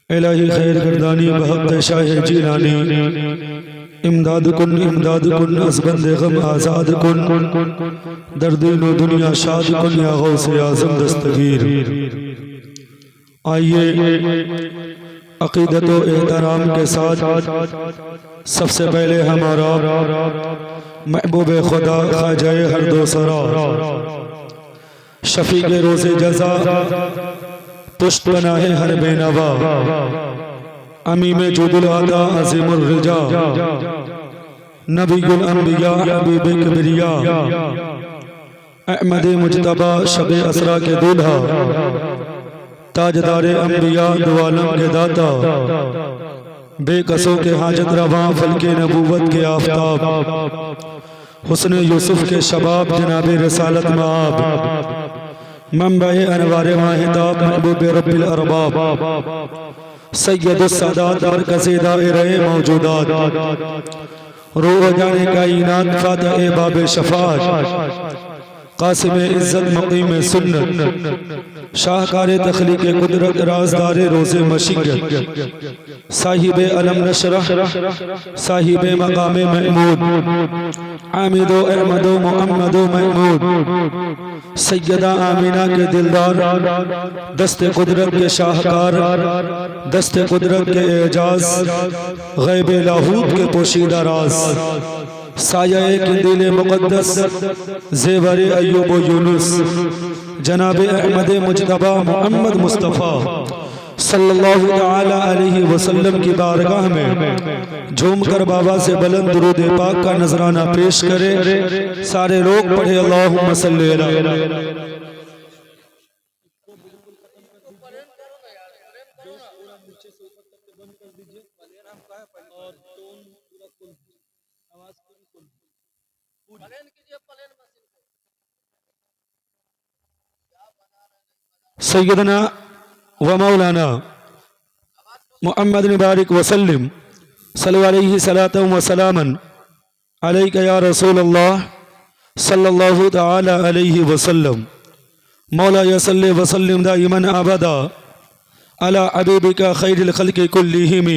इलाही खैर गर्दानी बहक़ शाह जीलानी इमदाद कुन अज़बंद गम आज़ाद कुन दर्दीन दुनिया शाद कुन या गौसे आज़म दस्तगीर। आइए अक़ीदत व एहतराम के साथ सबसे पहले हमारा महबूब खुदा ख्वाजा हर दो सरा शफी के रोज़े जज़ा पुष्ट बनाए हर बेनवा अमीम जुदुल आदा अज़ीमुर रिजा नबीयुल अंबिया हबीब किबरिया अहमद मुज्तबा शबे असरा के दूल्हा ताजदार अंबिया दो आलम के दाता बेकसों के हाजत रवा फल के नबूवत के आफताब हुस्न यूसुफ के शबाब जनाब रसालत माब मंबए अनवार माहिताब महबूब रब्बिल अरबाब सैयदुस सादात मरकज़े दायरे मौजूदात रूह जाने कायनात फातिह बाब शफ़ाअत कासिम इज़्ज़त मुक़ीम सुन्नत शाहकार तख़लीक़ कुदरत राज़दार रोज़े मशीयत साहिब अलम नशरह साहिब मक़ाम महमूद आमिदो अहमदो मुहम्मदो महमूद सैयदा आमिना के दिलदार दस्ते कुदरत के शाहकार दस्ते कुदरत के एजाज गैब लाहूत के पोशीदा राज साया किंदिल मुक़द्दस ज़ेवर अय्यूब यूनुस जनाब अहमद मुज्तबा मोहम्मद मुस्तफ़ा सल्लल्लाहु तआला अलैहि वसल्लम की बारगाह में झूमकर बाबा से बुलंद दुरूद पाक का नजराना पेश करे। सारे लोग पढ़े अल्लाहुम्मा सल्ली अला। सैयदना व मौलाना मुहम्मद मुबारक वसल्लम सल्लल्लाहु अलैहि सलातम व सलामन अलैका या रसूल अल्लाह सल्लल्लाहु तआला अलैहि वसल्लम मौला यसल्ली वसल्लम दाइमन अबदा अला हबीबिका खैरिल खल्क़ि कुल्लिहिम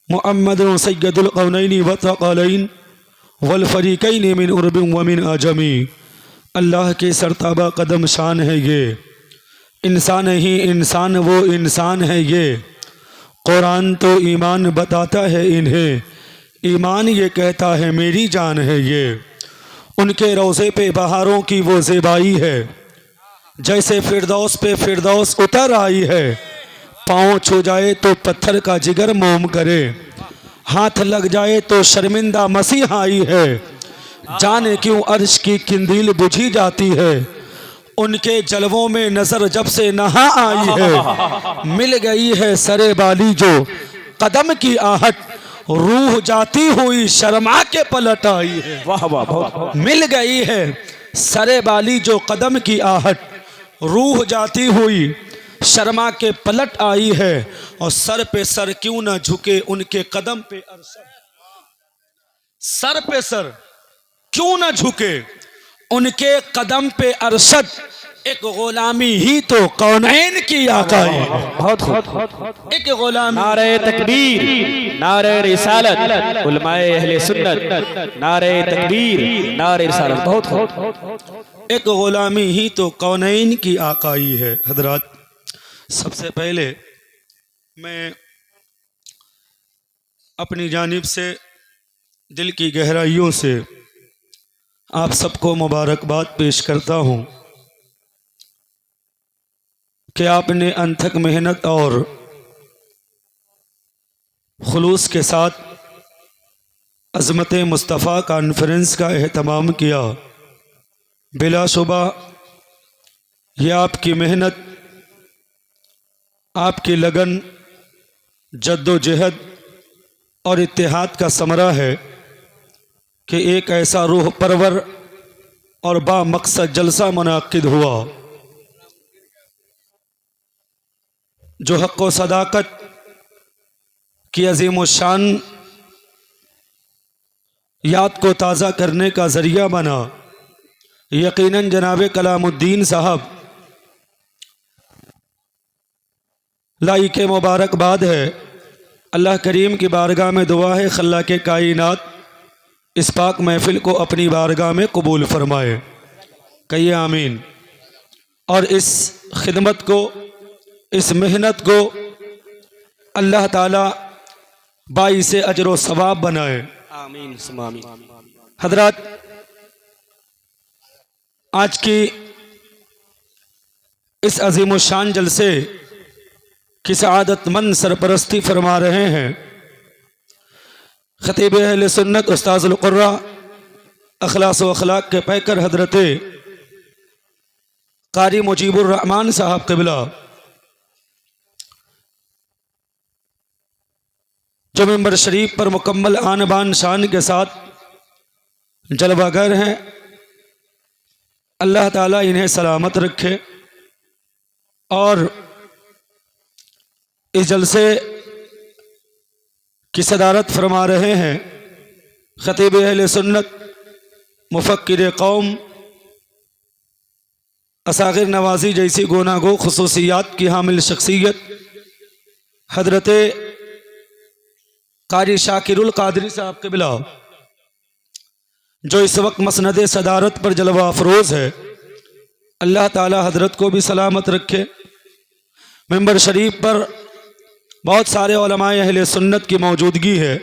मुहम्मद सय्यदुल कौनैन व थक़लैन वल फरीक़ैन मिन उर्बिन व मिन अजमी। अल्लाह की सरताबा कदम शान है ये इंसान ही इंसान वो इंसान है ये कुरान तो ईमान बताता है इन्हें ईमान ये कहता है मेरी जान है ये। उनके रोज़े पे बहारों की वो ज़ेबाई है जैसे फिरदौस पे फिरदौस उतर आई है। पाँव छू जाए तो पत्थर का जिगर मोम करे हाथ लग जाए तो शर्मिंदा मसीह आई है। जाने क्यों अर्श की किंदील बुझी जाती है उनके जलवों में नजर जब से नहा आई है। मिल गई है सरे बाली जो कदम की आहट रूह जाती हुई शर्मा के पलट आई है। वाह वाह मिल गई है सरे बाली जो कदम की आहट रूह जाती हुई शर्मा के पलट आई है। और सर पे सर क्यों ना झुके उनके कदम पे अरशद सर पे सर क्यों ना झुके उनके कदम पे अरशद एक गुलामी ही तो कौनैन की आकाई। बहुत एक गुलामी। नारे तकबीर नारे रिसालत उलमाए अहले सुन्नत नारे तकबीर नारे रिसालत। बहुत एक गुलामी ही तो कौनैन की आकाई है। हजरात सबसे पहले मैं अपनी जानिब से दिल की गहराइयों से आप सबको मुबारकबाद पेश करता हूँ कि आपने अनथक मेहनत और खुलूस के साथ अज़मत मुस्तफ़ा कॉन्फ्रेंस का एहतमाम किया। बिलाशुबा यह आपकी मेहनत आपकी लगन जद्दोजहद और इत्तेहाद का समरा है कि एक ऐसा रूह परवर और बामकसद जलसा मुनाकिद हुआ जो हक़ व सदाकत की अज़ीम शान याद को ताज़ा करने का ज़रिया बना। यकीनन जनाब कलामुद्दीन साहब लाइक मुबारकबाद है। अल्लाह करीम की बारगाह में दुआ है खल्ला के कायनात इस पाक महफिल को अपनी बारगाह में कबूल फरमाए। कहिए आमीन। और इस खिदमत को, इस मेहनत को अल्लाह ताला बाइस अजर व सवाब बनाए। आमीन सुम्मा आमीन। हजरात, आज की इस अजीम शान जलसे की सआदतमंद सरपरस्ती फरमा रहे हैं खतीब अहले सुन्नत उस्ताजुल कुर्रा अखलास व अखलाक के पैकर हजरत कारी मुजीबुर रहमान साहब क़िबला, जो मिंबर शरीफ पर मुकम्मल आन बान शान के साथ जलवागर हैं। अल्लाह ताला इन्हें सलामत रखे और इस जलसे की सदारत फरमा रहे हैं खतीब अहले सुन्नत मुफक्किर कौम असागिर नवाजी जैसी गोनागो खुसूसियात की हामिल शख्सियत हजरत कारी शाकिरुल कादरी साहब क़िबला, जो इस वक्त मसनद सदारत पर जलवा अफरोज़ है। अल्लाह ताला हजरत को भी सलामत रखे। मिंबर शरीफ पर बहुत सारे उलमाए अहले सुन्नत की मौजूदगी है।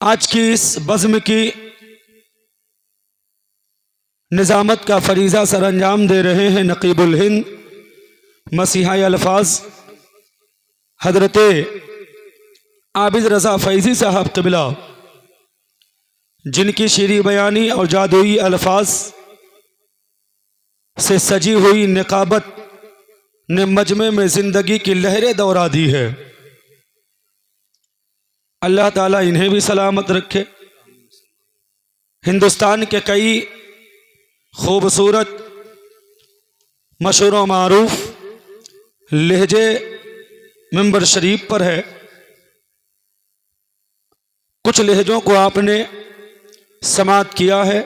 आज की इस बज़्म की निज़ामत का फरीज़ा सर अंजाम दे रहे हैं नकीबुल हिंद मसीहा अल्फाज हजरत आबिद रज़ा फैज़ी साहब क़िबला, जिनकी शीरी बयानी और जादुई अल्फाज से सजी हुई निकाबत ने मजमे में ज़िंदगी की लहरें दौड़ा दी है। अल्लाह ताला इन्हें भी सलामत रखे। हिंदुस्तान के कई खूबसूरत मशहूर व मारूफ लहजे मिंबर शरीफ पर है। कुछ लहजों को आपने समात किया है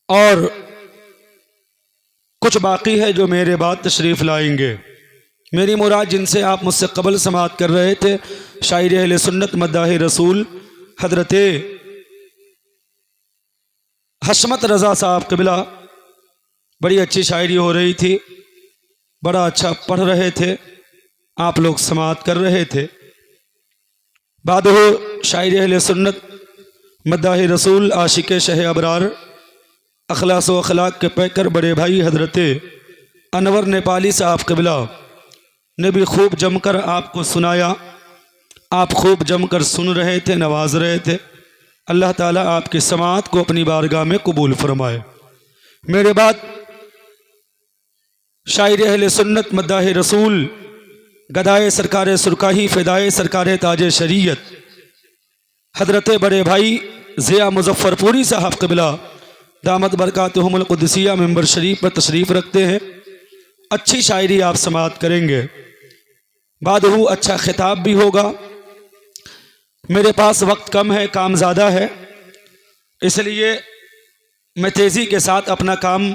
और कुछ बाकी है जो मेरे बाद तशरीफ़ लाएंगे। मेरी मुराद जिनसे आप मुझसे कबल समात कर रहे थे, शायर अहले सुन्नत मद्दाह रसूल हजरत हशमत रज़ा साहब क़िबला, बड़ी अच्छी शायरी हो रही थी, बड़ा अच्छा पढ़ रहे थे, आप लोग समात कर रहे थे। बाद हो शायर अहले सुन्नत मद्दाह रसूल आशिक शह अबरार अखलास व अखलाक के पैकर बड़े भाई हजरत अनवर नेपाली साहब क़िबला ने भी खूब जमकर आपको सुनाया। आप खूब जमकर सुन रहे थे, नवाज रहे थे। अल्लाह ताला आपकी समात को अपनी बारगाह में कबूल फरमाए। मेरे बाद शायर अहले सुन्नत मद्दाह रसूल गदाए सरकार सुरकाही फ़िदाए सरकार ताज शरीयत हजरत बड़े भाई ज़िया मुज़फ़्फ़रपुरी साहब क़िबला दामत बरकातहुमुल क़ुद्सिया मिंबर शरीफ पर तशरीफ़ रखते हैं। अच्छी शायरी आप समात करेंगे। बाद वो अच्छा खिताब भी होगा। मेरे पास वक्त कम है, काम ज़्यादा है, इसलिए मैं तेज़ी के साथ अपना काम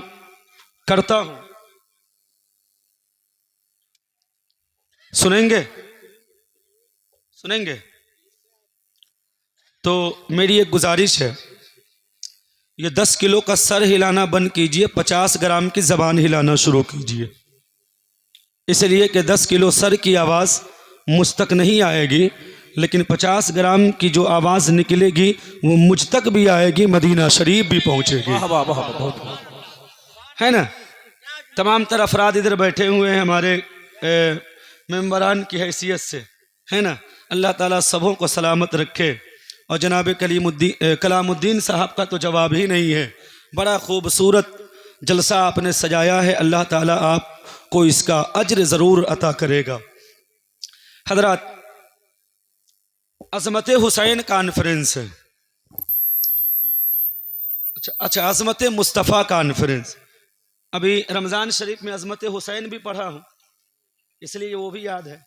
करता हूँ। सुनेंगे सुनेंगे तो मेरी एक गुजारिश है, ये 10 किलो का सर हिलाना बंद कीजिए, 50 ग्राम की ज़बान हिलाना शुरू कीजिए। इसलिए कि 10 किलो सर की आवाज़ मुझ तक नहीं आएगी, लेकिन 50 ग्राम की जो आवाज़ निकलेगी वो मुझ तक भी आएगी, मदीना शरीफ भी पहुँचेगी। है ना। तमाम तर अफराद इधर बैठे हुए हैं हमारे मेंबरान की हैसियत से, है ना। अल्लाह ताला सबों को सलामत रखे। और जनाब कलामुद्दीन साहब का तो जवाब ही नहीं है। बड़ा खूबसूरत जलसा आपने सजाया है। अल्लाह ताला आपको इसका अज्र ज़रूर अता करेगा। हजरात, अज़मत हुसैन कॉन्फ्रेंस है। अच्छा अज़मत मुस्तफ़ा कॉन्फ्रेंस। अभी रमज़ान शरीफ में अज़मत हुसैन भी पढ़ा हूँ, इसलिए वो भी याद है।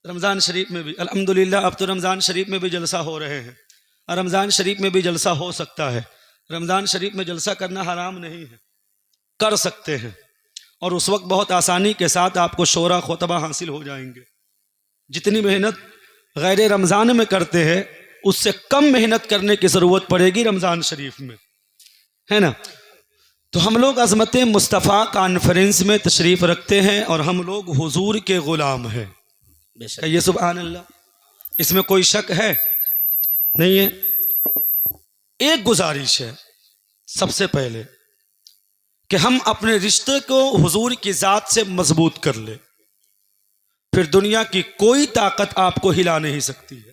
रमज़ान शरीफ में भी अल्हम्दुलिल्लाह अब तो रमज़ान शरीफ में भी जलसा हो रहे हैं और रमज़ान शरीफ में भी जलसा हो सकता है। रमज़ान शरीफ में जलसा करना हराम नहीं है, कर सकते हैं। और उस वक्त बहुत आसानी के साथ आपको शोरा खुतबा हासिल हो जाएंगे। जितनी मेहनत गैर रमज़ान में करते हैं उससे कम मेहनत करने की ज़रूरत पड़ेगी रमज़ान शरीफ में, है ना। तो हम लोग अज़मत मुस्तफ़ा कॉन्फ्रेंस में तशरीफ़ रखते हैं और हम लोग हुजूर के ग़ुलाम हैं। ये सुभान अल्लाह, इसमें कोई शक है नहीं है। एक गुजारिश है सबसे पहले कि हम अपने रिश्ते को हुजूर की ज़ात से मजबूत कर ले, फिर दुनिया की कोई ताकत आपको हिला नहीं सकती है।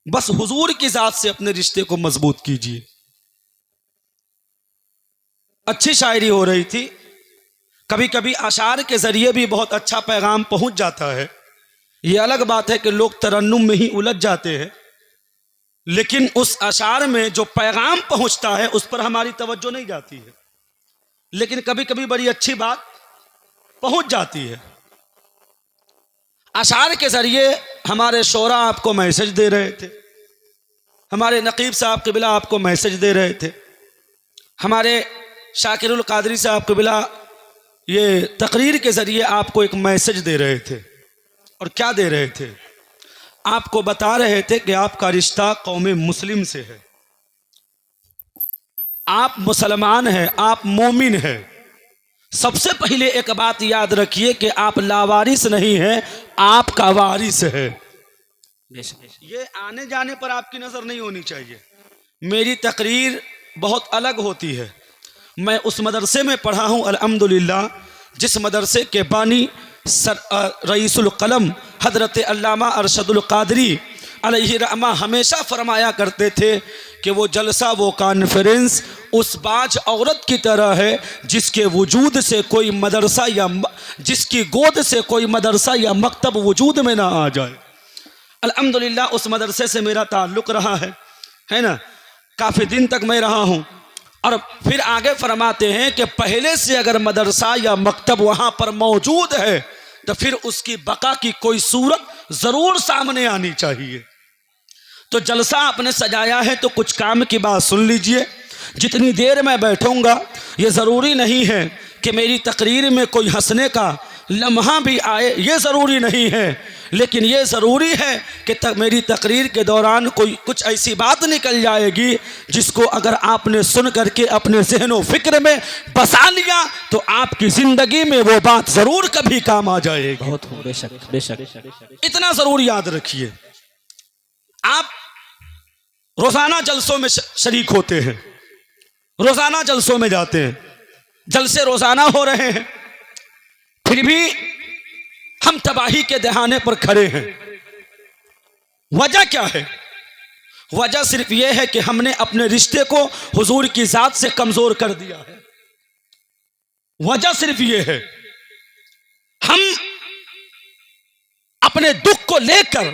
बस हुजूर की ज़ात से अपने रिश्ते को मजबूत कीजिए। अच्छी शायरी हो रही थी, कभी कभी अशार के जरिए भी बहुत अच्छा पैगाम पहुंच जाता है। ये अलग बात है कि लोग तरन्नुम में ही उलझ जाते हैं, लेकिन उस अशार में जो पैगाम पहुंचता है उस पर हमारी तवज्जो नहीं जाती है। लेकिन कभी कभी बड़ी अच्छी बात पहुंच जाती है। अशार के जरिए हमारे शोरा आपको मैसेज दे रहे थे, हमारे नकीब साहब क़िबला आपको मैसेज दे रहे थे, हमारे शाकिरुल कादरी साहब क़िबला ये तकरीर के ज़रिए आपको एक मैसेज दे रहे थे। और क्या दे रहे थे? आपको बता रहे थे कि आपका रिश्ता कौम मुस्लिम से है, आप मुसलमान हैं, आप मोमिन हैं। सबसे पहले एक बात याद रखिए कि आप लावारिस नहीं हैं, आपका वारिस है। ये आने जाने पर आपकी नज़र नहीं होनी चाहिए। मेरी तकरीर बहुत अलग होती है। मैं उस मदरसे में पढ़ा हूँ अल्हम्दुलिल्लाह, जिस मदरसे के बानी रईसुल कलम हज़रत अल्लामा अरशदुल क़ादरी अलैहि रहमा हमेशा फरमाया करते थे कि वो जलसा, वो कॉन्फ्रेंस उस बाज औरत की तरह है जिसके वजूद से कोई मदरसा या जिसकी गोद से कोई मदरसा या मकतब वजूद में ना आ जाए। अल्हम्दुलिल्लाह उस मदरसे से मेरा ताल्लुक़ रहा है ना, काफ़ी दिन तक मैं रहा हूँ। और फिर आगे फरमाते हैं कि पहले से अगर मदरसा या मकतब वहाँ पर मौजूद है तो फिर उसकी बका की कोई सूरत ज़रूर सामने आनी चाहिए। तो जलसा आपने सजाया है तो कुछ काम की बात सुन लीजिए। जितनी देर मैं बैठूंगा ये ज़रूरी नहीं है कि मेरी तकरीर में कोई हंसने का लम्हा भी आए, ये ज़रूरी नहीं है, लेकिन ये ज़रूरी है कि मेरी तकरीर के दौरान कोई कुछ ऐसी बात निकल जाएगी जिसको अगर आपने सुन करके अपने ज़हन व फ़िक्र में बसा लिया तो आपकी ज़िंदगी में वो बात ज़रूर कभी काम आ जाएगी। बहुत बेशक बेशक। इतना ज़रूर याद रखिए। आप रोज़ाना जलसों में शरीक होते हैं, रोज़ाना जलसों में जाते हैं, जलसे रोज़ाना हो रहे हैं, फिर भी हम तबाही के दहाने पर खड़े हैं। वजह क्या है? वजह सिर्फ यह है कि हमने अपने रिश्ते को हुजूर की ज़ात से कमज़ोर कर दिया है। वजह सिर्फ यह है, हम अपने दुख को लेकर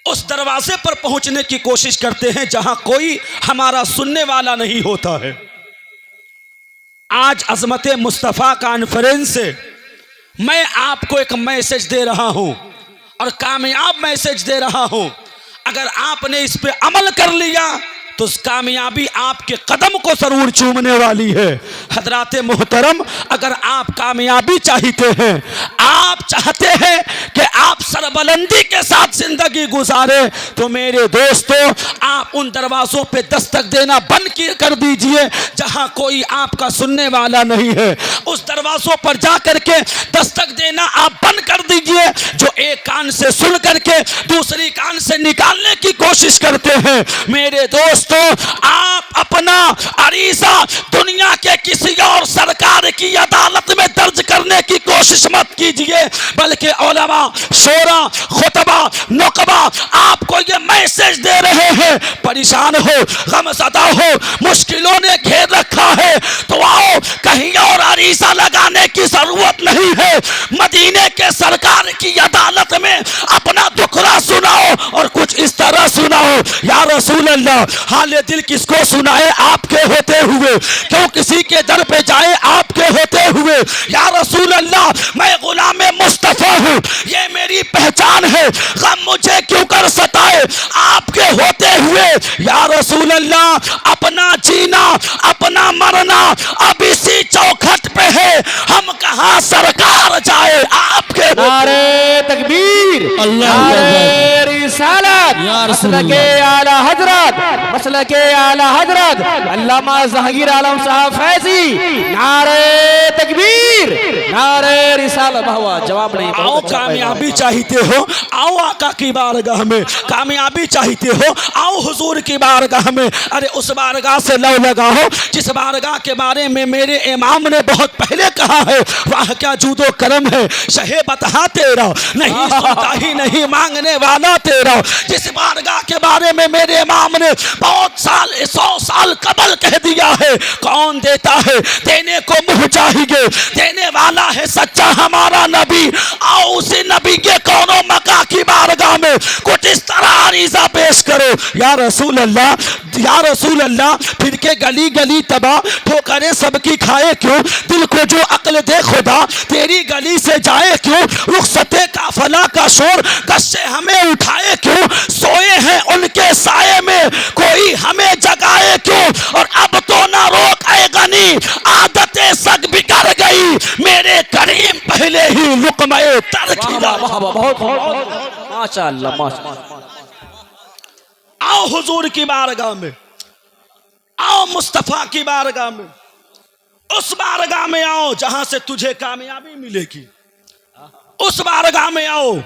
उस दरवाजे पर पहुंचने की कोशिश करते हैं जहां कोई हमारा सुनने वाला नहीं होता है। आज अज़मत मुस्तफ़ा कॉन्फ्रेंस से मैं आपको एक मैसेज दे रहा हूं और कामयाब मैसेज दे रहा हूं। अगर आपने इस पे अमल कर लिया तो उस कामयाबी आपके कदम को जरूर चूमने वाली है। हजरात मोहतरम, अगर आप कामयाबी चाहते हैं, आप चाहते हैं कि आप सरबलंदी के साथ जिंदगी गुजारे, तो मेरे दोस्तों आप उन दरवाज़ों पे दस्तक देना बंद कर दीजिए जहां कोई आपका सुनने वाला नहीं है। उस दरवाज़ों पर जा करके दस्तक देना आप बंद कर दीजिए जो एक कान से सुन करके दूसरी कान से निकालने की कोशिश करते हैं। मेरे दोस्तों, आप अपना अरीज़ा दुनिया के किसी और सरकार की अदालत में दर्ज करने की कोशिश मत कीजिए, बल्कि उलमा, शोरा, खुतबा, नुकबा आपको ये मैसेज दे रहे हैं। परेशान हो, गमज़दा हो, मुश्किलों ने घेर रखा है, तो आओ कहीं और अरीज़ा लगाने की जरूरत नहीं है। मदीने के सरकार की अदालत में अपना दुखड़ा सुनाओ और कुछ इस तरह सुनाओ, या रसूल अल्लाह, हाले दिल किसको सुनाए आपके होते हुए, क्यों किसी के दर पे जाए आपके होते हुए। या रसूल अल्लाह, मैं गुलाम मुस्तफा हूँ, ये मेरी पहचान है, गम मुझे क्यों कर सताए आपके होते हुए। या रसूल अल्लाह, अपना जीना अपना मरना अब इसी चौखट पे है, हम कहां सरकार जाए आपके नारे तकबीर, नारे रिसालत, मसलके आला हजरत, मसलके आला हजरत अल्लामा जहांगीर आलम साहब फैजी। नारे तकबीर, नारे रिसालत। वाह, जवाब नहीं। आओ कामयाबी चाहते हो, आओ आका की बारगाह में। कामयाबी चाहते हो, आओ हुजूर की बारगाह में। अरे उस बारगाह से लव लगाओ जिस बारगाह के बारे में मेरे इमाम ने बहुत पहले कहा है। वाह क्या जूदो करम है शहे बता तेरा, नहीं सुनता ही नहीं मांगने वाला तेरा। जिस बारगाह के बारे में मेरे इमाम ने बहुत साल 100 साल कबल कह दिया है, कौन देता है देने को मुँह चाहिए, देने वाला है सच्चा हमारा नबी। आओ उसी नबी के कौनो मका की बारगाह में कुछ इस तरह अरीजा पेश करो, या रसूल अल्लाह, या रसूल अल्लाह। फिर के गली गली तबाह ठोकरे सबकी खाए क्यों, दिल को जो अक्ल दे खुदा तेरी गली से जाए क्यों। रुखसते काफला का शोर कश्से हमें उठाए क्यों, सोए हैं उनके साए में कोई हमें जगाए क्यों। और अब तो ना रोक आए गनी आदतें सग बिगड़ गई, मेरे करीम पहले ही लुकमे तर्क किया। बहुत माशाअल्लाह, माशाअल्लाह। आओ हुजूर की बारगाह में, आओ मुस्तफा की बारगाह में, उस बारगाह में आओ जहां से तुझे कामयाबी मिलेगी, उस बारगाह में आओ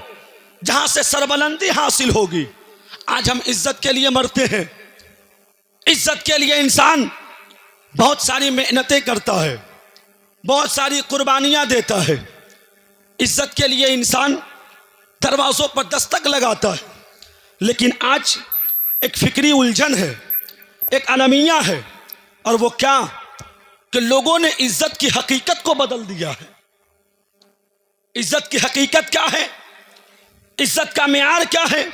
जहां से सरबलंदी हासिल होगी। आज हम इज्जत के लिए मरते हैं, इज्जत के लिए इंसान बहुत सारी मेहनतें करता है, बहुत सारी कुर्बानियां देता है। इज्जत के लिए इंसान दरवाजों पर दस्तक लगाता है, लेकिन आज एक फिक्री उलझन है, एक अनमिया है। और वो क्या कि लोगों ने इज्जत की हकीकत को बदल दिया है। इज्जत की हकीकत क्या है, इज्जत का मेयार क्या है,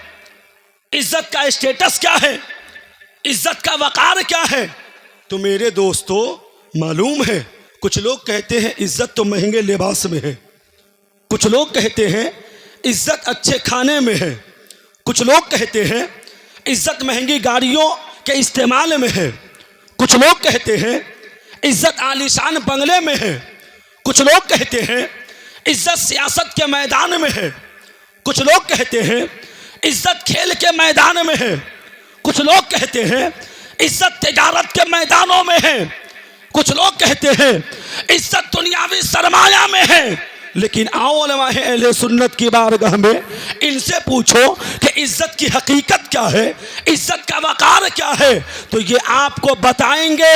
इज्जत का स्टेटस क्या है, इज्जत का वकार क्या है। तो मेरे दोस्तों मालूम है, कुछ लोग कहते हैं इज्जत तो महंगे लिबास में है, कुछ लोग कहते हैं इज्जत अच्छे खाने में है, कुछ लोग कहते हैं इज्जत महंगी गाड़ियों के इस्तेमाल में है, कुछ लोग कहते हैं इज्जत आलीशान बंगले में है, कुछ लोग कहते हैं इज्जत सियासत के मैदान में है, कुछ लोग कहते हैं इज्जत खेल के मैदान में है, कुछ लोग कहते हैं इज्जत तिजारत के मैदानों में है, कुछ लोग कहते हैं इज्जत दुनियावी सरमाया में है। लेकिन आओ उलमा है अहले सुन्नत की बारगाह में, इनसे पूछो कि इज्जत की हकीकत क्या है, इज्जत का वकार क्या है, तो ये आपको बताएंगे।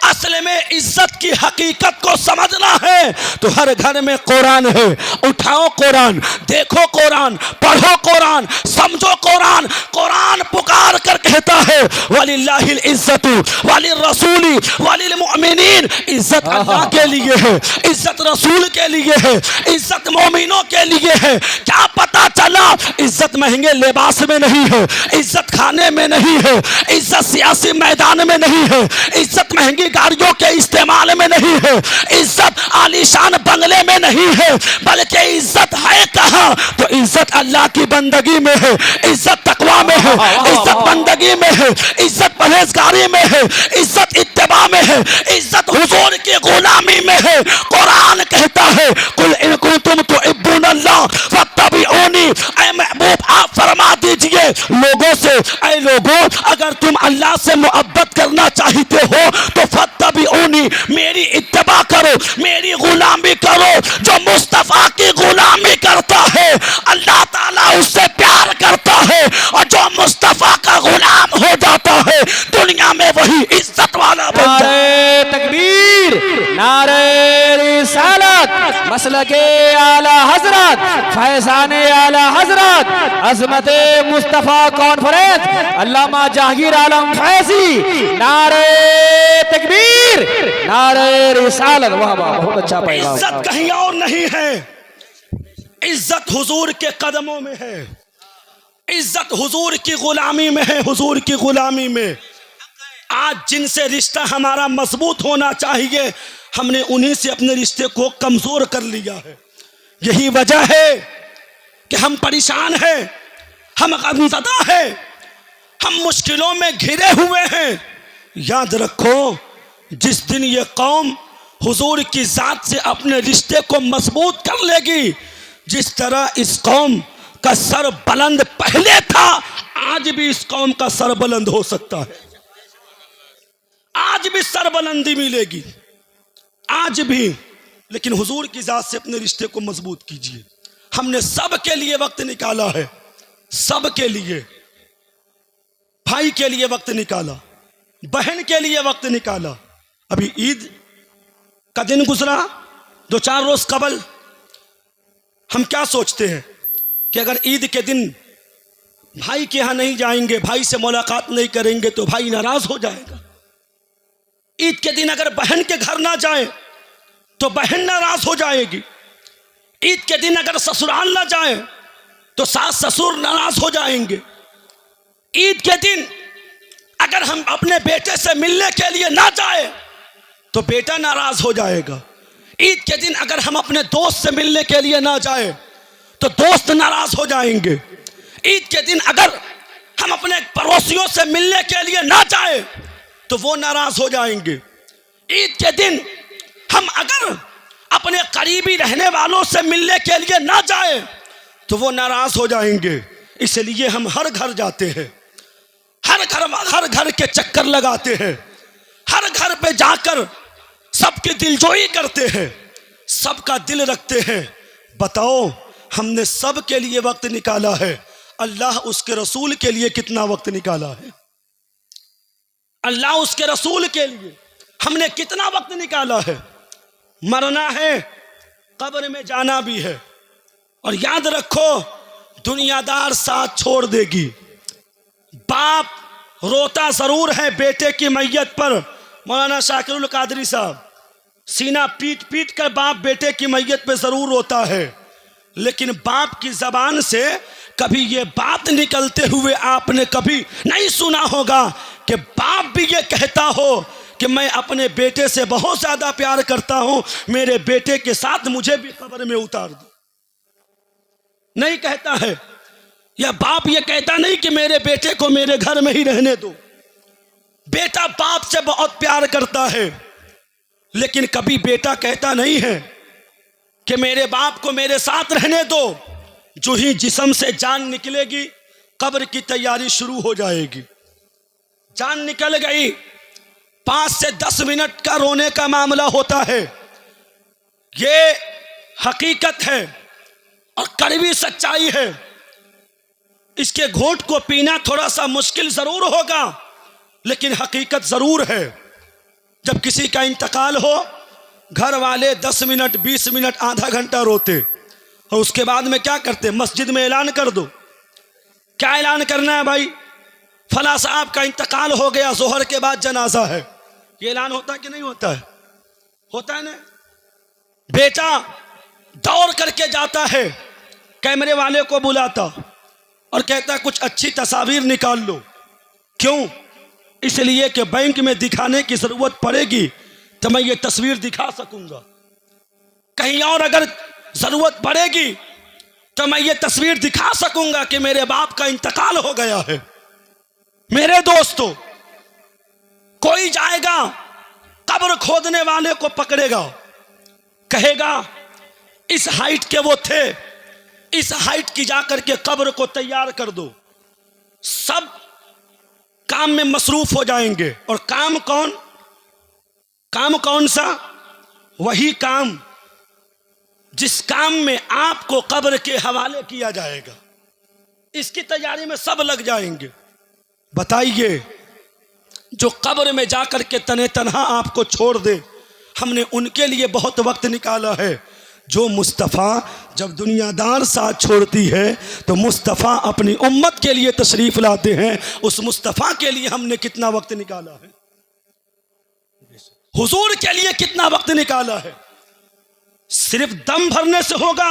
असल में इज्जत की हकीकत को समझना है तो हर घर में कुरान है, उठाओ कुरान, देखो कुरान, पढ़ो कुरान, समझो कुरान। कुरान पुकार कर कहता है वलिल्लाहिल इज्जतु वलिर रसूली वलिल मुमिनीन। इज्जत अल्लाह के लिए है, इज्जत रसूल के लिए है, इज्जत मोमिनों के लिए है। क्या पता चला इज्जत महंगे लिबास में नहीं है, इज्जत खाने में नहीं है, इज्जत सियासी मैदान में नहीं है, इज्जत महंगी गाड़ियों के इस्तेमाल में नहीं है, इज्जत आलीशान बंगले में नहीं है, बल्कि इज्जत है कहाँ, तो इज्जत अल्लाह की बंदगी में है, इज्जत तकवा में है, इज्जत बंदगी में है, इज्जत परहेजगारी में है, इज्जत इत्तिबा में है, इज्जत हुजूर की गुलामी में है। कुरान कहता है कुल इन कुंतुम तुहिब्बुनल्लाह फत्तबिऊनी, ऐ महबूब आप फरमा दीजिए लोगों से, ऐ लोगों अगर तुम अल्लाह से मोहब्बत करना चाहते हो तो फत्तबिऊनी, मेरी इत्तिबा करो, मेरी गुलामी करो। जो मुस्तफा की गुलामी करता है अल्लाह ताला उससे प्यार करता है, और जो मुस्तफा का गुलाम हो जाता है दुनिया में वही इज्जत वाला बन जाता है। नारे तकबीर, नारे रिसालत, मसलके आला हजरत, फैजाने आला हजरत, अजमत मुस्तफा कॉन्फ्रेंस अल्लामा जहांगीर आलम फैजी। नारे तकबीर, नारे रिसालत। वाह वाह, बहुत अच्छा पैगाम। इज्जत कहीं और नहीं है, इज्जत हुजूर के कदमों में है, इज्जत हुजूर की गुलामी में है, हुजूर की गुलामी में। आज जिनसे रिश्ता हमारा मजबूत होना चाहिए हमने उन्हीं से अपने रिश्ते को कमजोर कर लिया है। यही वजह है कि हम परेशान हैं, हम गमज़दा हैं, हम मुश्किलों में घिरे हुए हैं। याद रखो जिस दिन ये कौम हुजूर की ज़ात से अपने रिश्ते को मजबूत कर लेगी। जिस तरह इस कौम का सर बुलंद पहले था, आज भी इस कौम का सर बुलंद हो सकता है। आज भी सर बुलंदी मिलेगी, आज भी। लेकिन हुजूर की ज़ात से अपने रिश्ते को मजबूत कीजिए। हमने सब के लिए वक्त निकाला है, सब के लिए, भाई के लिए वक्त निकाला, बहन के लिए वक्त निकाला। अभी ईद का दिन गुजरा 2-4 रोज कबल, हम क्या सोचते हैं कि अगर ईद के दिन भाई के यहां नहीं जाएंगे, भाई से मुलाकात नहीं करेंगे तो भाई नाराज हो जाएगा। ईद के दिन अगर बहन के घर ना जाए तो बहन नाराज हो जाएगी। ईद के दिन अगर ससुराल ना जाए तो सास ससुर नाराज हो जाएंगे। ईद के दिन अगर हम अपने बेटे से मिलने के लिए ना जाए तो बेटा नाराज हो जाएगा। ईद के दिन अगर हम अपने दोस्त से मिलने के लिए ना जाए तो दोस्त नाराज हो जाएंगे। ईद के दिन अगर हम अपने पड़ोसियों से मिलने के लिए ना जाए तो वो नाराज हो जाएंगे। ईद के दिन हम अगर अपने करीबी रहने वालों से मिलने के लिए ना जाए तो वो नाराज हो जाएंगे। इसलिए हम हर घर जाते हैं, हर घर के चक्कर लगाते हैं, हर घर पे जाकर सबकी दिलजोई करते हैं, सबका दिल रखते हैं। बताओ, हमने सब के लिए वक्त निकाला है, अल्लाह उसके रसूल के लिए कितना वक्त निकाला है? अल्लाह उसके रसूल के लिए हमने कितना वक्त निकाला है? मरना है, कब्र में जाना भी है। और याद रखो, दुनियादार साथ छोड़ देगी। बाप रोता जरूर है बेटे की मैयत पर। मौलाना शाकिरुल कादरी साहब, सीना पीट पीट कर बाप बेटे की मैयत पे जरूर रोता है, लेकिन बाप की जबान से कभी ये बात निकलते हुए आपने कभी नहीं सुना होगा कि बाप भी ये कहता हो कि मैं अपने बेटे से बहुत ज्यादा प्यार करता हूं, मेरे बेटे के साथ मुझे भी कब्र में उतार दो। नहीं कहता है। या बाप ये कहता नहीं कि मेरे बेटे को मेरे घर में ही रहने दो। बेटा बाप से बहुत प्यार करता है, लेकिन कभी बेटा कहता नहीं है कि मेरे बाप को मेरे साथ रहने दो। जो ही जिस्म से जान निकलेगी, कब्र की तैयारी शुरू हो जाएगी। जान निकल गई, 5 से 10 मिनट का रोने का मामला होता है। ये हकीकत है और कड़वी सच्चाई है। इसके घोंट को पीना थोड़ा सा मुश्किल जरूर होगा, लेकिन हकीकत जरूर है। जब किसी का इंतकाल हो, घर वाले 10 मिनट 20 मिनट आधा घंटा रोते, और उसके बाद में क्या करते? मस्जिद में ऐलान कर दो। क्या ऐलान करना है भाई? फला साहब का इंतकाल हो गया, जोहर के बाद जनाजा है। ये ऐलान होता है कि नहीं होता है? होता है ना। बेटा दौड़ करके जाता है, कैमरे वाले को बुलाता और कहता है कुछ अच्छी तस्वीर निकाल लो। क्यों? इसलिए कि बैंक में दिखाने की जरूरत पड़ेगी तो मैं ये तस्वीर दिखा सकूंगा। कहीं और अगर जरूरत पड़ेगी तो मैं ये तस्वीर दिखा सकूंगा कि मेरे बाप का इंतकाल हो गया है। मेरे दोस्तों, कोई जाएगा, कब्र खोदने वाले को पकड़ेगा, कहेगा इस हाइट के वो थे, इस हाइट की जाकर के कब्र को तैयार कर दो। सब काम में मसरूफ हो जाएंगे। और काम कौन? काम कौन सा? वही काम जिस काम में आपको कब्र के हवाले किया जाएगा। इसकी तैयारी में सब लग जाएंगे। बताइए, जो कब्र में जाकर के तने तनहा आपको छोड़ दे, हमने उनके लिए बहुत वक्त निकाला है। जो मुस्तफ़ा जब दुनियादार साथ छोड़ती है तो मुस्तफ़ा अपनी उम्मत के लिए तशरीफ़ लाते हैं। उस मुस्तफ़ा के लिए हमने कितना वक्त निकाला है? हुजूर के लिए कितना वक्त निकाला है? सिर्फ दम भरने से होगा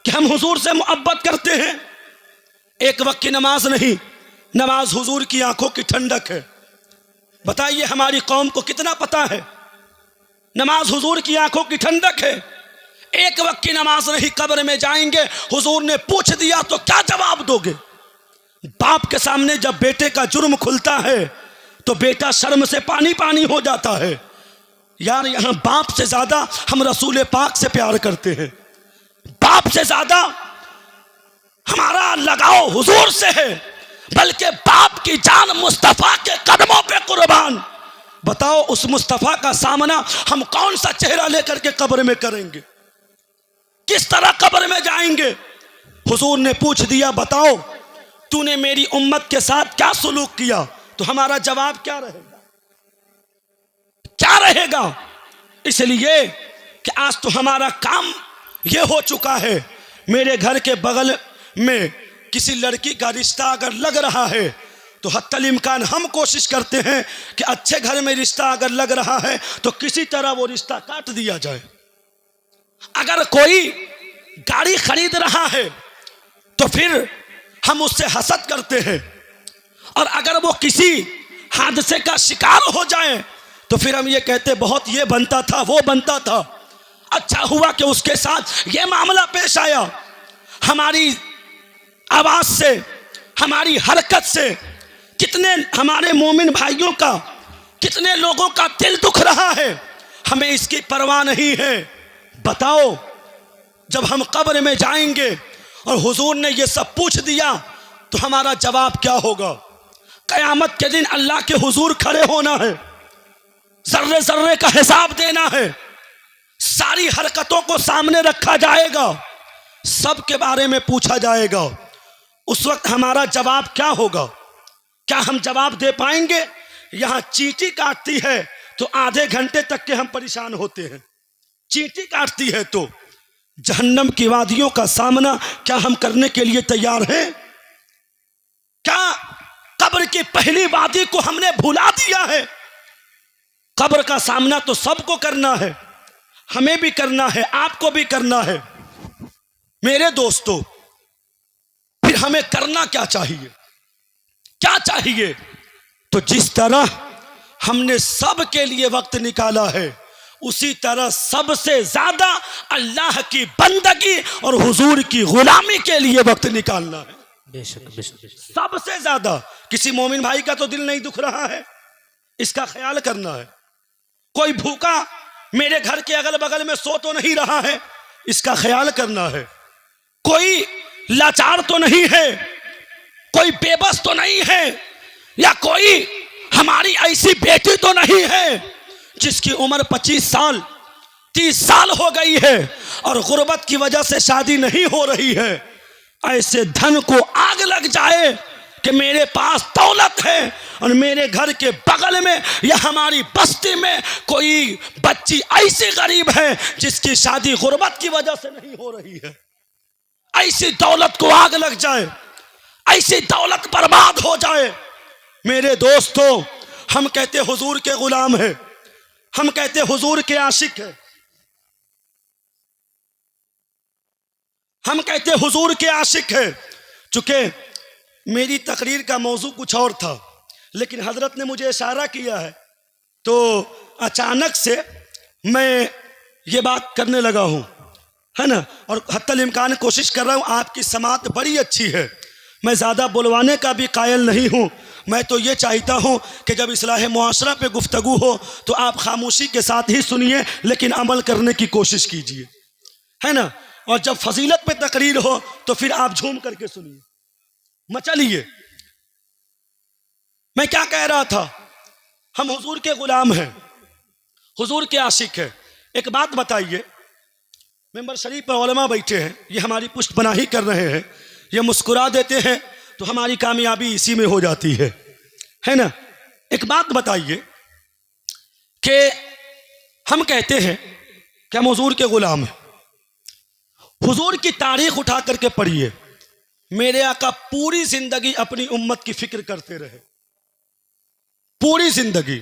कि हम हुजूर से मोहब्बत करते हैं? एक वक्त की नमाज नहीं, नमाज हुजूर की आंखों की ठंडक है। बताइए, हमारी कौम को कितना पता है नमाज हुजूर की आंखों की ठंडक है? एक वक्त की नमाज नहीं, कब्र में जाएंगे, हुजूर ने पूछ दिया तो क्या जवाब दोगे? बाप के सामने जब बेटे का जुर्म खुलता है तो बेटा शर्म से पानी पानी हो जाता है। यार यहाँ बाप से ज्यादा हम रसूल पाक से प्यार करते हैं, बाप से ज्यादा हमारा लगाव हुजूर से है, बल्कि बाप की जान मुस्तफा के कदमों पे कुर्बान। बताओ उस मुस्तफा का सामना हम कौन सा चेहरा लेकर के कब्र में करेंगे, किस तरह कब्र में जाएंगे। हुजूर ने पूछ दिया, बताओ तूने मेरी उम्मत के साथ क्या सुलूक किया, तो हमारा जवाब क्या रहेगा, क्या रहेगा। इसलिए कि आज तो हमारा काम यह हो चुका है, मेरे घर के बगल में किसी लड़की का रिश्ता अगर लग रहा है तो हत्तल इम्कान हम कोशिश करते हैं कि अच्छे घर में रिश्ता अगर लग रहा है तो किसी तरह वो रिश्ता काट दिया जाए। अगर कोई गाड़ी खरीद रहा है तो फिर हम उससे हसद करते हैं, और अगर वो किसी हादसे का शिकार हो जाए तो फिर हम ये कहते बहुत ये बनता था वो बनता था, अच्छा हुआ कि उसके साथ ये मामला पेश आया। हमारी आवाज से, हमारी हरकत से कितने हमारे मोमिन भाइयों का, कितने लोगों का दिल दुख रहा है, हमें इसकी परवाह नहीं है। बताओ जब हम कब्र में जाएंगे और हुजूर ने ये सब पूछ दिया तो हमारा जवाब क्या होगा। कयामत के दिन अल्लाह के हुजूर खड़े होना है, जर्रे जर्रे का हिसाब देना है, सारी हरकतों को सामने रखा जाएगा, सब के बारे में पूछा जाएगा। उस वक्त हमारा जवाब क्या होगा, क्या हम जवाब दे पाएंगे। यहां चींटी काटती है तो आधे घंटे तक के हम परेशान होते हैं, चींटी काटती है तो जहन्नम की वादियों का सामना क्या हम करने के लिए तैयार हैं। क्या कब्र की पहली वादी को हमने भुला दिया है। कब्र का सामना तो सबको करना है, हमें भी करना है, आपको भी करना है। मेरे दोस्तों, फिर हमें करना क्या चाहिए, क्या चाहिए। तो जिस तरह हमने सब के लिए वक्त निकाला है उसी तरह सबसे ज्यादा अल्लाह की बंदगी और हुजूर की गुलामी के लिए वक्त निकालना है। बेशक बेशक सबसे ज्यादा। किसी मोमिन भाई का तो दिल नहीं दुख रहा है, इसका ख्याल करना है। कोई भूखा मेरे घर के अगल बगल में सो तो नहीं रहा है, इसका ख्याल करना है। कोई लाचार तो नहीं है, कोई बेबस तो नहीं है, या कोई हमारी ऐसी बेटी तो नहीं है जिसकी उम्र 25 साल 30 साल हो गई है और गुर्बत की वजह से शादी नहीं हो रही है। ऐसे धन को आग लग जाए कि मेरे पास दौलत है और मेरे घर के बगल में या हमारी बस्ती में कोई बच्ची ऐसी गरीब है जिसकी शादी गुर्बत की वजह से नहीं हो रही है। ऐसी दौलत को आग लग जाए, ऐसी दौलत बर्बाद हो जाए। मेरे दोस्तों, हम कहते हुजूर के गुलाम हैं, हम कहते हुजूर के आशिक हैं, हम कहते हुजूर के आशिक हैं। चूंकि मेरी तकरीर का मौजू कुछ और था, लेकिन हजरत ने मुझे इशारा किया है तो अचानक से मैं ये बात करने लगा हूँ, है ना। और हत्तल इम्कान कोशिश कर रहा हूँ। आपकी समात बड़ी अच्छी है, मैं ज़्यादा बुलवाने का भी कायल नहीं हूँ। मैं तो ये चाहता हूँ कि जब इस्लाह मुआशरा पे गुफ्तगू हो तो आप खामोशी के साथ ही सुनिए, लेकिन अमल करने की कोशिश कीजिए, है ना। और जब फजीलत पे तकरीर हो तो फिर आप झूम करके सुनिए, मचलिए। मैं क्या कह रहा था, हम हुजूर के गुलाम हैं, हुजूर के आशिक हैं। एक बात बताइए, मेंबर शरीफ पर उलमा बैठे हैं, ये हमारी पुष्ट पनाही कर रहे हैं, ये मुस्कुरा देते हैं तो हमारी कामयाबी इसी में हो जाती है ना। एक बात बताइए कि हम कहते हैं कि हम हुजूर के गुलाम हैं। हुजूर की तारीख उठा करके पढ़िए, मेरे आका पूरी जिंदगी अपनी उम्मत की फिक्र करते रहे, पूरी जिंदगी।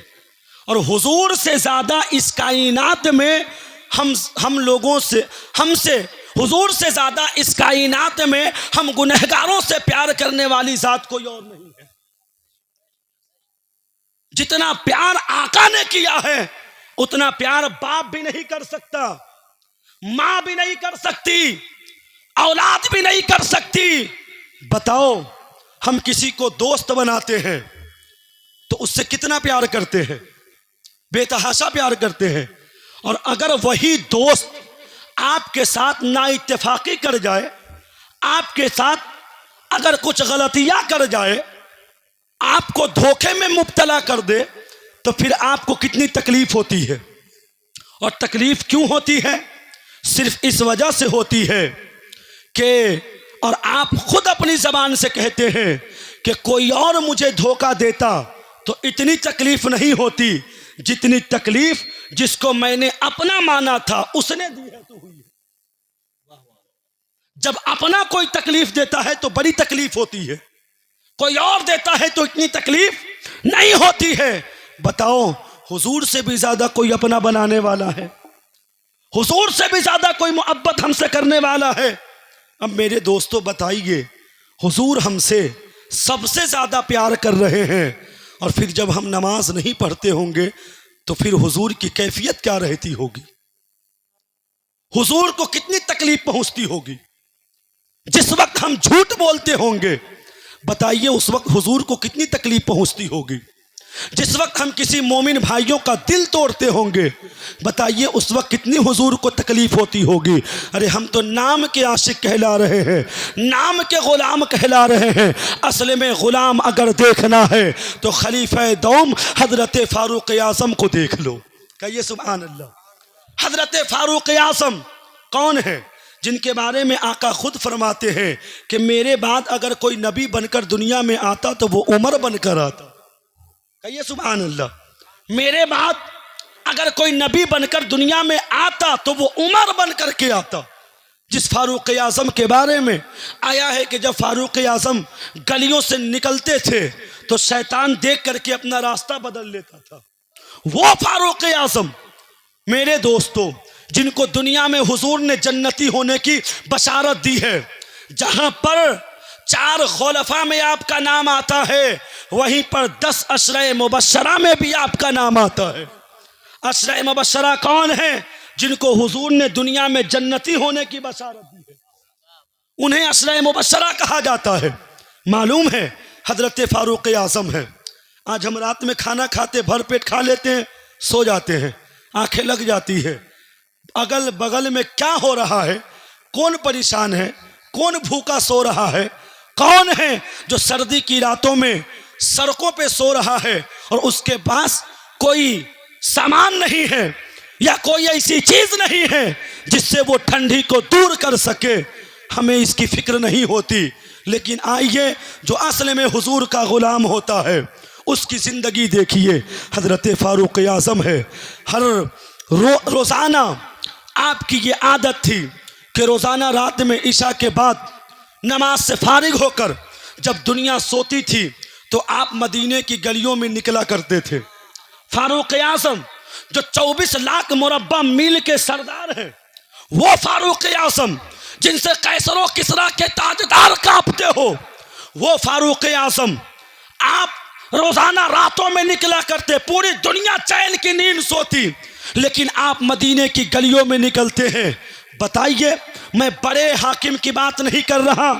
और हुजूर से ज्यादा इस कायनात में हम लोगों से, हमसे हुजूर से ज्यादा इस कायनात में हम गुनहगारों से प्यार करने वाली जात कोई और नहीं है। जितना प्यार आका ने किया है उतना प्यार बाप भी नहीं कर सकता, मां भी नहीं कर सकती, औलाद भी नहीं कर सकती। बताओ, हम किसी को दोस्त बनाते हैं तो उससे कितना प्यार करते हैं, बेतहाशा प्यार करते हैं। और अगर वही दोस्त आपके साथ नाइत्तेफाकी कर जाए, आपके साथ अगर कुछ गलतियां कर जाए, आपको धोखे में मुब्तला कर दे, तो फिर आपको कितनी तकलीफ होती है। और तकलीफ क्यों होती है? सिर्फ इस वजह से होती है कि, और आप खुद अपनी जबान से कहते हैं कि कोई और मुझे धोखा देता तो इतनी तकलीफ नहीं होती जितनी तकलीफ जिसको मैंने अपना माना था उसने दी है तो हुई है। जब अपना कोई तकलीफ देता है तो बड़ी तकलीफ होती है, कोई और देता है तो इतनी तकलीफ नहीं होती है। बताओ, हुजूर से भी ज्यादा कोई अपना बनाने वाला है? हुजूर से भी ज्यादा कोई मोहब्बत हमसे करने वाला है? अब मेरे दोस्तों बताइए, हुजूर हमसे सबसे ज्यादा प्यार कर रहे हैं, और फिर जब हम नमाज नहीं पढ़ते होंगे तो फिर हुजूर की कैफियत क्या रहती होगी? हुजूर को कितनी तकलीफ पहुंचती होगी? जिस वक्त हम झूठ बोलते होंगे, बताइए उस वक्त हुजूर को कितनी तकलीफ पहुंचती होगी? जिस वक्त हम किसी मोमिन भाइयों का दिल तोड़ते होंगे, बताइए उस वक्त कितनी हुजूर को तकलीफ होती होगी। अरे हम तो नाम के आशिक कहला रहे हैं, नाम के गुलाम कहला रहे हैं। असल में गुलाम अगर देखना है तो खलीफा दौम हजरत फारूक आज़म को देख लो। कहिए सुभान अल्लाह। हजरत फारूक आज़म कौन है? जिनके बारे में आका खुद फरमाते हैं कि मेरे बाद अगर कोई नबी बनकर दुनिया में आता तो वो उमर बनकर आता। कहिए सुभान अल्लाह। मेरे बाद अगर कोई नबी बनकर दुनिया में आता तो वो उमर बनकर के आता। जिस फारूक आज़म के बारे में आया है कि जब फारूक आज़म गलियों से निकलते थे तो शैतान देख करके अपना रास्ता बदल लेता था। वो फारूक आज़म मेरे दोस्तों, जिनको दुनिया में हुजूर ने जन्नती होने की बशारत दी है। जहां पर 4 खुलफा में आपका नाम आता है, वहीं पर 10 अशरे मुबश्शरा में भी आपका नाम आता है। अशरे मुबश्शरा कौन है? जिनको हुजूर ने दुनिया में जन्नती होने की बशारत दी है, उन्हें अशरे मुबश्शरा कहा जाता है। मालूम है हजरत फारूक आज़म है। आज हम रात में खाना खाते भर पेट खा लेते हैं, सो जाते हैं, आंखें लग जाती है। अगल बगल में क्या हो रहा है, कौन परेशान है, कौन भूखा सो रहा है, कौन है जो सर्दी की रातों में सड़कों पे सो रहा है और उसके पास कोई सामान नहीं है या कोई ऐसी चीज नहीं है जिससे वो ठंडी को दूर कर सके। हमें इसकी फिक्र नहीं होती। लेकिन आइए, जो असल में हुजूर का गुलाम होता है उसकी जिंदगी देखिए। हजरत फारूक आज़म है। हर रोजाना आपकी ये आदत थी कि रोजाना रात में ईशा के बाद नमाज से फारिग होकर जब दुनिया सोती थी तो आप मदीने की गलियों में निकला करते थे। फारूक आज़म जो 24 लाख मुरब्बा मील के सरदार हैं, वो फारूक आज़म जिनसे कैसरो किसरा के ताजदार कांपते हो, वो फारूक आज़म आप रोजाना रातों में निकला करते। पूरी दुनिया चैन की नींद सोती, लेकिन आप मदीने की गलियों में निकलते हैं। बताइए, मैं बड़े हाकिम की बात नहीं कर रहा,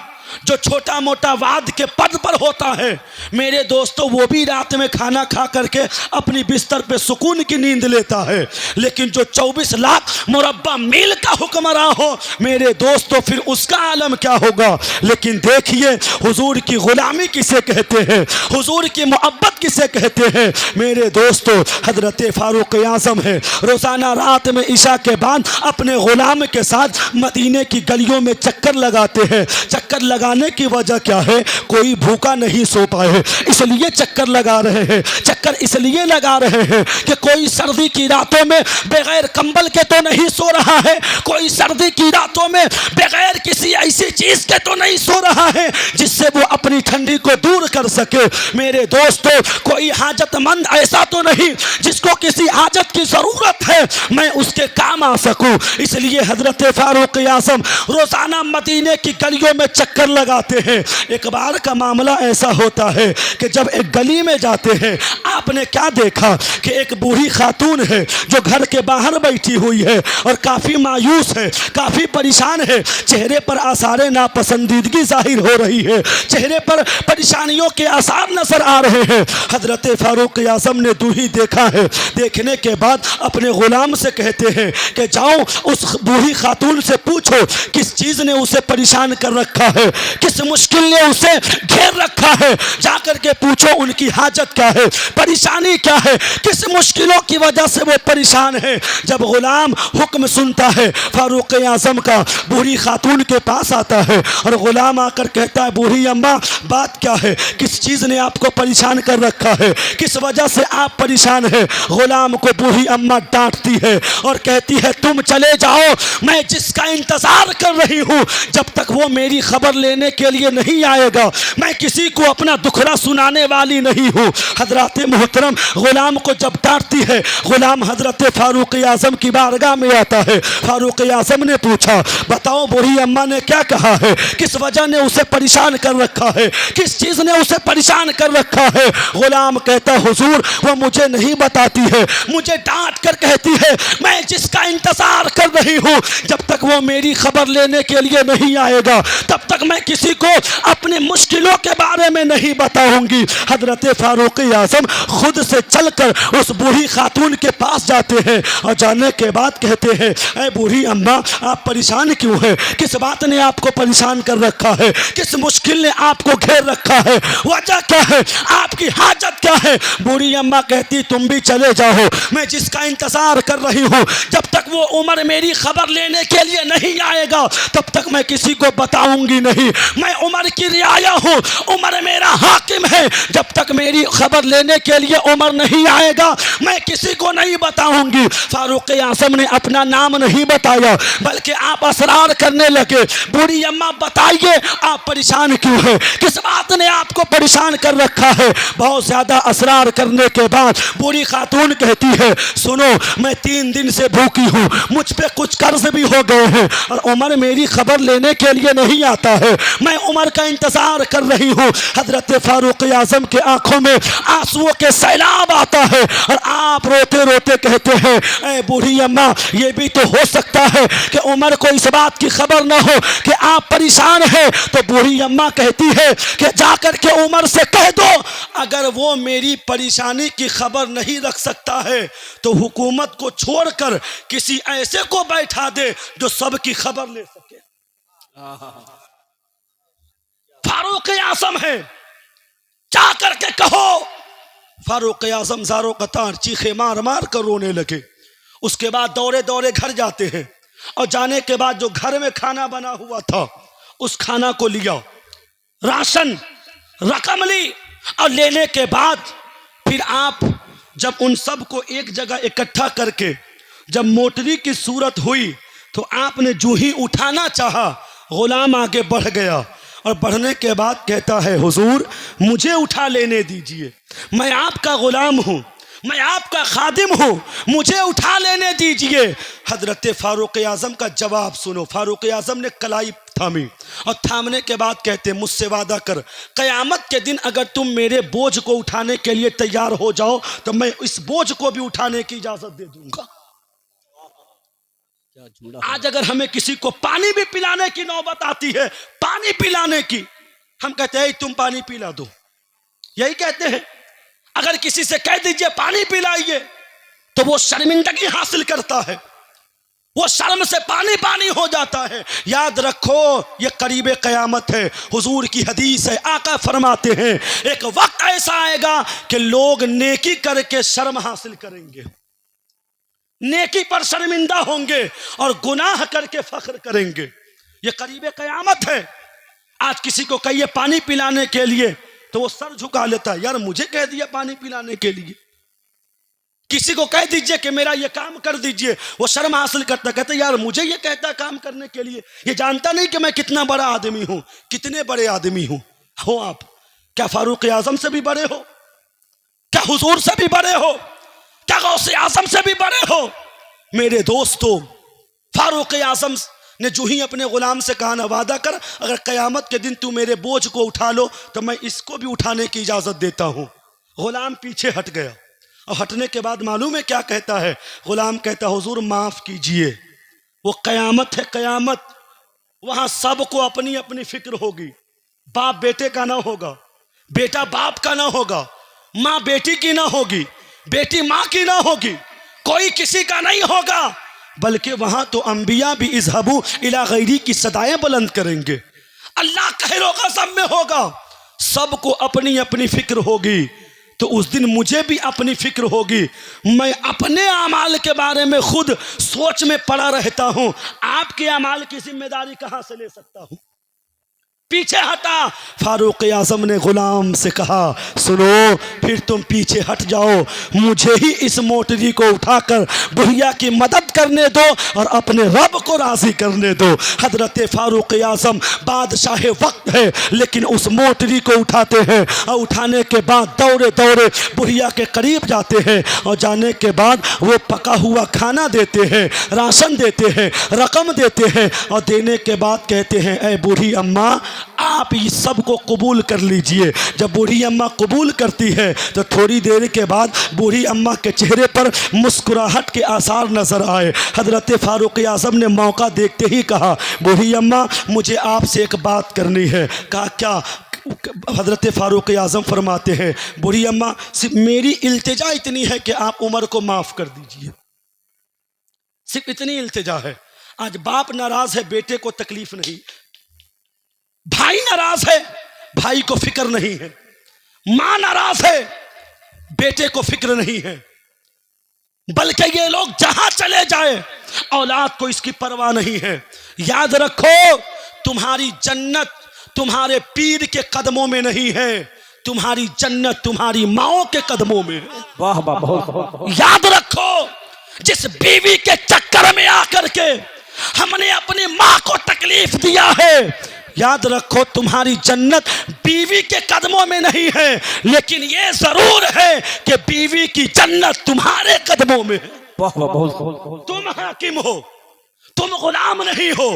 जो छोटा मोटा वाद के पद पर होता है मेरे दोस्तों, वो भी रात में खाना खा करके अपनी बिस्तर पे सुकून की नींद लेता है। लेकिन जो 24 लाख मुरब्बा मील का हुक्मरान हो मेरे दोस्तों, फिर उसका आलम क्या होगा। लेकिन देखिए, हुजूर की गुलामी किसे कहते हैं, हुजूर की मोहब्बत किसे कहते हैं मेरे दोस्तों, हजरत फारूक आज़म है। रोजाना रात में ईशा के बाद अपने गुलाम के साथ मदीने की गलियों में चक्कर लगाते हैं। चक्कर लगाने की वजह क्या है? कोई भूखा नहीं सो पाए, इसलिए चक्कर लगा रहे हैं। चक्कर इसलिए लगा रहे हैं कि कोई सर्दी की रातों में बगैर कंबल के तो नहीं सो रहा है, कोई सर्दी की रातों में बगैर किसी ऐसी चीज के तो नहीं सो रहा है जिससे वो अपनी ठंडी को दूर कर सके। मेरे दोस्तों, कोई हाजतमंद ऐसा तो नहीं जिसको किसी हाजत की जरूरत है, मैं उसके काम आ सकूं। इसलिए हजरत फारूक आज़म रोजाना मदीने की गलियों में चक्कर लगाते हैं। एक बार का मामला ऐसा होता है कि जब एक गली में जाते हैं, आपने क्या देखा कि एक बूढ़ी खातून है जो घर के बाहर बैठी हुई है और काफ़ी मायूस है, काफ़ी परेशान है। चेहरे पर आसार नापसंदीदगी जाहिर हो रही है, चेहरे पर परेशानियों के आसार नजर आ रहे हैं। हजरत फारूक आज़म ने दूही देखा है। देखने के बाद अपने गुलाम से कहते हैं कि जाओ उस बूढ़ी खातून से पूछो किस चीज़ ने उसे परेशान कर रखा है, किस मुश्किल ने उसे घेर रखा है। जाकर के पूछो उनकी हाजत क्या है, परेशानी क्या है, किस मुश्किलों की वजह से वो परेशान है। जब गुलाम हुक्म सुनता है फारूक आज़म का, बूढ़ी खातून के पास आता है और गुलाम आकर कहता है, बूढ़ी अम्मा बात क्या है, किस चीज़ ने आपको परेशान कर रखा है, किस वजह से आप परेशान हैं। गुलाम को बूढ़ी अम्मा डांटती है और कहती है, तुम चले जाओ, मैं जिसका इंतजार कर रही हूँ जब तक वो मेरी खबर लेने के लिए नहीं आएगा, मैं किसी को अपना दुखड़ा सुनाने वाली नहीं हूँ। हजरत मोहतरम गुलाम को जब डांटती है, गुलाम हजरत फारूक आज़म की बारगाह में आता है। फारूक आज़म ने पूछा, बताओ बूढ़ी अम्मा ने क्या कहा है, किस वजह ने उसे परेशान कर रखा है, किस चीज़ ने उसे परेशान कर रखा है। गुलाम कहता, हुजूर वो मुझे नहीं बताती है, मुझे डांट कर कहती है मैं जिसका इंतजार कर रही हूँ जब तक वो मेरी खबर लेने के लिए नहीं आएगा तब तक मैं किसी को अपनी मुश्किलों के बारे में नहीं बताऊंगी। हजरत फारूक आज़म खुद से चलकर उस बूढ़ी खातून के पास जाते हैं और जाने के बाद कहते हैं, ऐ बूढ़ी अम्मा आप परेशान क्यों हैं, किस बात ने आपको परेशान कर रखा है, किस मुश्किल ने आपको घेर रखा है, वजह क्या है, आपकी हाजत क्या है। बूढ़ी अम्मा कहती, तुम भी चले जाओ, मैं जिसका इंतजार कर रही हूँ जब तक वो उमर मेरी खबर लेने के लिए नहीं आएगा तब तक मैं किसी को बताऊंगी नहीं। मैं उमर की रियाया हूँ, उमर मेरा हाकिम है, जब तक मेरी खबर लेने के लिए उमर नहीं आएगा मैं किसी को नहीं बताऊंगी। फारूक आज़म ने अपना नाम नहीं बताया बल्कि आप असरार करने लगे। बूढ़ी अम्मा बताइए आप परेशान क्यों हैं, किस बात ने आपको परेशान कर रखा है। बहुत ज़्यादा असरार करने के बाद बूढ़ी खातून कहती है, सुनो मैं 3 दिन से भूखी हूँ, मुझ पे कुछ कर्ज भी हो गए हैं और उमर मेरी खबर लेने के लिए नहीं आता है, मैं उमर का इंतजार कर रही हूँ। हजरत फारूक आज़म के आंखों में आंसुओं के सैलाब आता है और आप रोते रोते कहते हैं, ऐ बूढ़ी अम्मा ये भी तो हो सकता है कि उमर को इस बात की खबर ना हो कि आप परेशान हैं। तो बूढ़ी अम्मा कहती है कि जाकर के उमर से कह दो अगर वो मेरी परेशानी की खबर नहीं रख सकता है तो हुकूमत को छोड़कर किसी ऐसे को बैठा दे जो सबकी खबर ले सके। फारूक आज़म है, जाकर के कहो। फारूक आज़म ज़ारो कतार चीखे मार मार कर रोने लगे। उसके बाद दौड़े दौड़े घर जाते हैं और जाने के बाद जो घर में खाना बना हुआ था उस खाना को लिया, राशन रकम ली और लेने के बाद फिर आप जब उन सब को एक जगह इकट्ठा करके जब मोटरी की सूरत हुई तो आपने जो ही उठाना चाहा, गुलाम आगे बढ़ गया और बढ़ने के बाद कहता है, हुजूर मुझे उठा लेने दीजिए, मैं आपका गुलाम हूँ, मैं आपका खादिम हूँ, मुझे उठा लेने दीजिए। हजरत फारूक आज़म का जवाब सुनो। फारूक आज़म ने कलाई थामी और थामने के बाद कहते, मुझसे वादा कर क़यामत के दिन अगर तुम मेरे बोझ को उठाने के लिए तैयार हो जाओ तो मैं इस बोझ को भी उठाने की इजाज़त दे दूंगा। आज अगर हमें किसी को पानी भी पिलाने की नौबत आती है, पानी पिलाने की, हम कहते हैं तुम पानी पिला दो, यही कहते हैं। अगर किसी से कह दीजिए पानी पिलाइए तो वो शर्मिंदगी हासिल करता है, वो शर्म से पानी पानी हो जाता है। याद रखो ये करीब क़यामत है, हुजूर की हदीस है, आका फरमाते हैं एक वक्त ऐसा आएगा कि लोग नेकी करके शर्म हासिल करेंगे, नेकी पर शर्मिंदा होंगे और गुनाह करके फख्र करेंगे। ये करीब क़यामत है। आज किसी को कहिए पानी पिलाने के लिए तो वो सर झुका लेता है, यार मुझे कह दिया पानी पिलाने के लिए। किसी को कह दीजिए कि मेरा ये काम कर दीजिए, वो शर्म हासिल करता, कहता यार मुझे ये कहता काम करने के लिए, ये जानता नहीं कि मैं कितना बड़ा आदमी हूँ, कितने बड़े आदमी हूँ। हो आप क्या फारूक आज़म से भी बड़े हो, क्या हुजूर से भी बड़े हो, क्या गौसे आज़म से भी बड़े हो। मेरे दोस्तों, फारूक आज़म ने जो ही अपने ग़ुलाम से कहा ना, वादा कर अगर क़यामत के दिन तू मेरे बोझ को उठा लो तो मैं इसको भी उठाने की इजाज़त देता हूँ। ग़ुलाम पीछे हट गया और हटने के बाद मालूम है क्या कहता है? ग़ुलाम कहता, हुजूर माफ़ कीजिए, वो क़यामत है, क़यामत, वहाँ सबको अपनी अपनी फिक्र होगी। बाप बेटे का ना होगा, बेटा बाप का ना होगा, माँ बेटी की ना होगी, बेटी माँ की ना होगी, कोई किसी का नहीं होगा, बल्कि वहां तो अंबिया भी इज़हबू इला गैरी की सदाएं बुलंद करेंगे। अल्लाह कहरो कसम में होगा, सबको अपनी अपनी फिक्र होगी। तो उस दिन मुझे भी अपनी फिक्र होगी। मैं अपने अमाल के बारे में खुद सोच में पड़ा रहता हूं, आपके अमाल की जिम्मेदारी कहां से ले सकता हूं? पीछे हटा। फारूक आज़म ने गुलाम से कहा, सुनो, फिर तुम पीछे हट जाओ, मुझे ही इस मोटरी को उठाकर बुढ़िया की मदद करने दो और अपने रब को राज़ी करने दो। हजरत फारूक आज़म बादशाह वक्त है, लेकिन उस मोटरी को उठाते हैं और उठाने के बाद दौड़े दौड़े बुढ़िया के करीब जाते हैं और जाने के बाद वो पका हुआ खाना देते हैं, राशन देते हैं, रकम देते हैं और देने के बाद कहते हैं, ऐ बूढ़ी अम्मा, आप इस सब को कबूल कर लीजिए। जब बूढ़ी अम्मा कबूल करती है तो थोड़ी देर के बाद बूढ़ी अम्मा के चेहरे पर मुस्कुराहट के आसार नजर आए। हजरत फारूक आज़म ने मौका देखते ही कहा, बूढ़ी अम्मा, मुझे आपसे एक बात करनी है। कहा, क्या? हजरत फारूक आज़म फरमाते हैं, बूढ़ी अम्मा, सिर्फ मेरी इल्तिजा इतनी है कि आप उमर को माफ़ कर दीजिए, सिर्फ इतनी इल्तिजा है। आज बाप नाराज है, बेटे को तकलीफ नहीं, भाई नाराज है, भाई को फिक्र नहीं है, मां नाराज है, बेटे को फिक्र नहीं है, बल्कि ये लोग जहां चले जाए औलाद को इसकी परवाह नहीं है। याद रखो, तुम्हारी जन्नत तुम्हारे पीर के कदमों में नहीं है, तुम्हारी जन्नत तुम्हारी माओ के कदमों में है। वाह वाह, बहुत। याद रखो, जिस बीवी के चक्कर में आकर के हमने अपनी मां को तकलीफ दिया है, याद रखो तुम्हारी जन्नत बीवी के कदमों में नहीं है, लेकिन ये जरूर है कि बीवी की जन्नत तुम्हारे कदमों में है। तुम हाकिम हो, तुम गुलाम नहीं हो,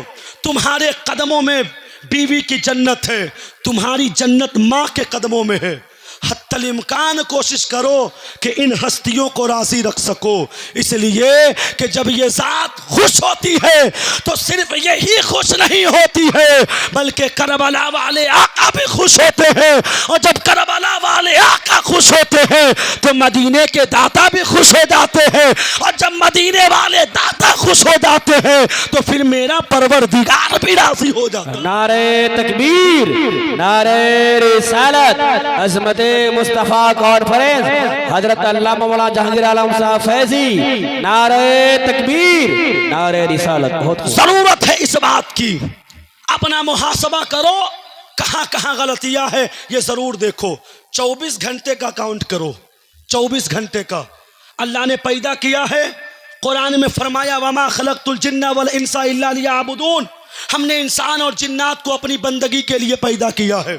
तुम्हारे कदमों में बीवी की जन्नत है, तुम्हारी जन्नत माँ के कदमों में है। हत्तल इम्कान कोशिश करो कि इन हस्तियों को राजी रख सको, इसलिए कि जब ये ज़ात खुश होती है तो सिर्फ यही खुश नहीं होती है, बल्कि करबला वाले आका भी खुश होते हैं, और जब करबला वाले आका खुश होते हैं तो मदीने के दाता भी खुश हो जाते हैं, और जब मदीने वाले दाता खुश हो जाते हैं तो फिर मेरा परवरदिगार भी राजी हो जाता है। नारे तकबीर, नारे रिसालत, अज़मत मुस्तफ़ा कॉन्फ्रेंस, हजरत अल्लामा मौलाना जहांगीर आलम साहब फैजी, नारे तकबीर, नारे रिसालत। बहुत जरूरत है इस बात की, अपना मुहासबा करो, कहाँ कहाँ गलतियां है ये जरूर देखो। 24 घंटे का काउंट करो, 24 घंटे का अल्लाह ने पैदा किया है। कुरान में फरमाया, वमा खलक़तुल जिन्ना वल इंसा इल्ला लियअबुदून, हमने इंसान और जिन्नात को अपनी बंदगी के लिए पैदा किया है।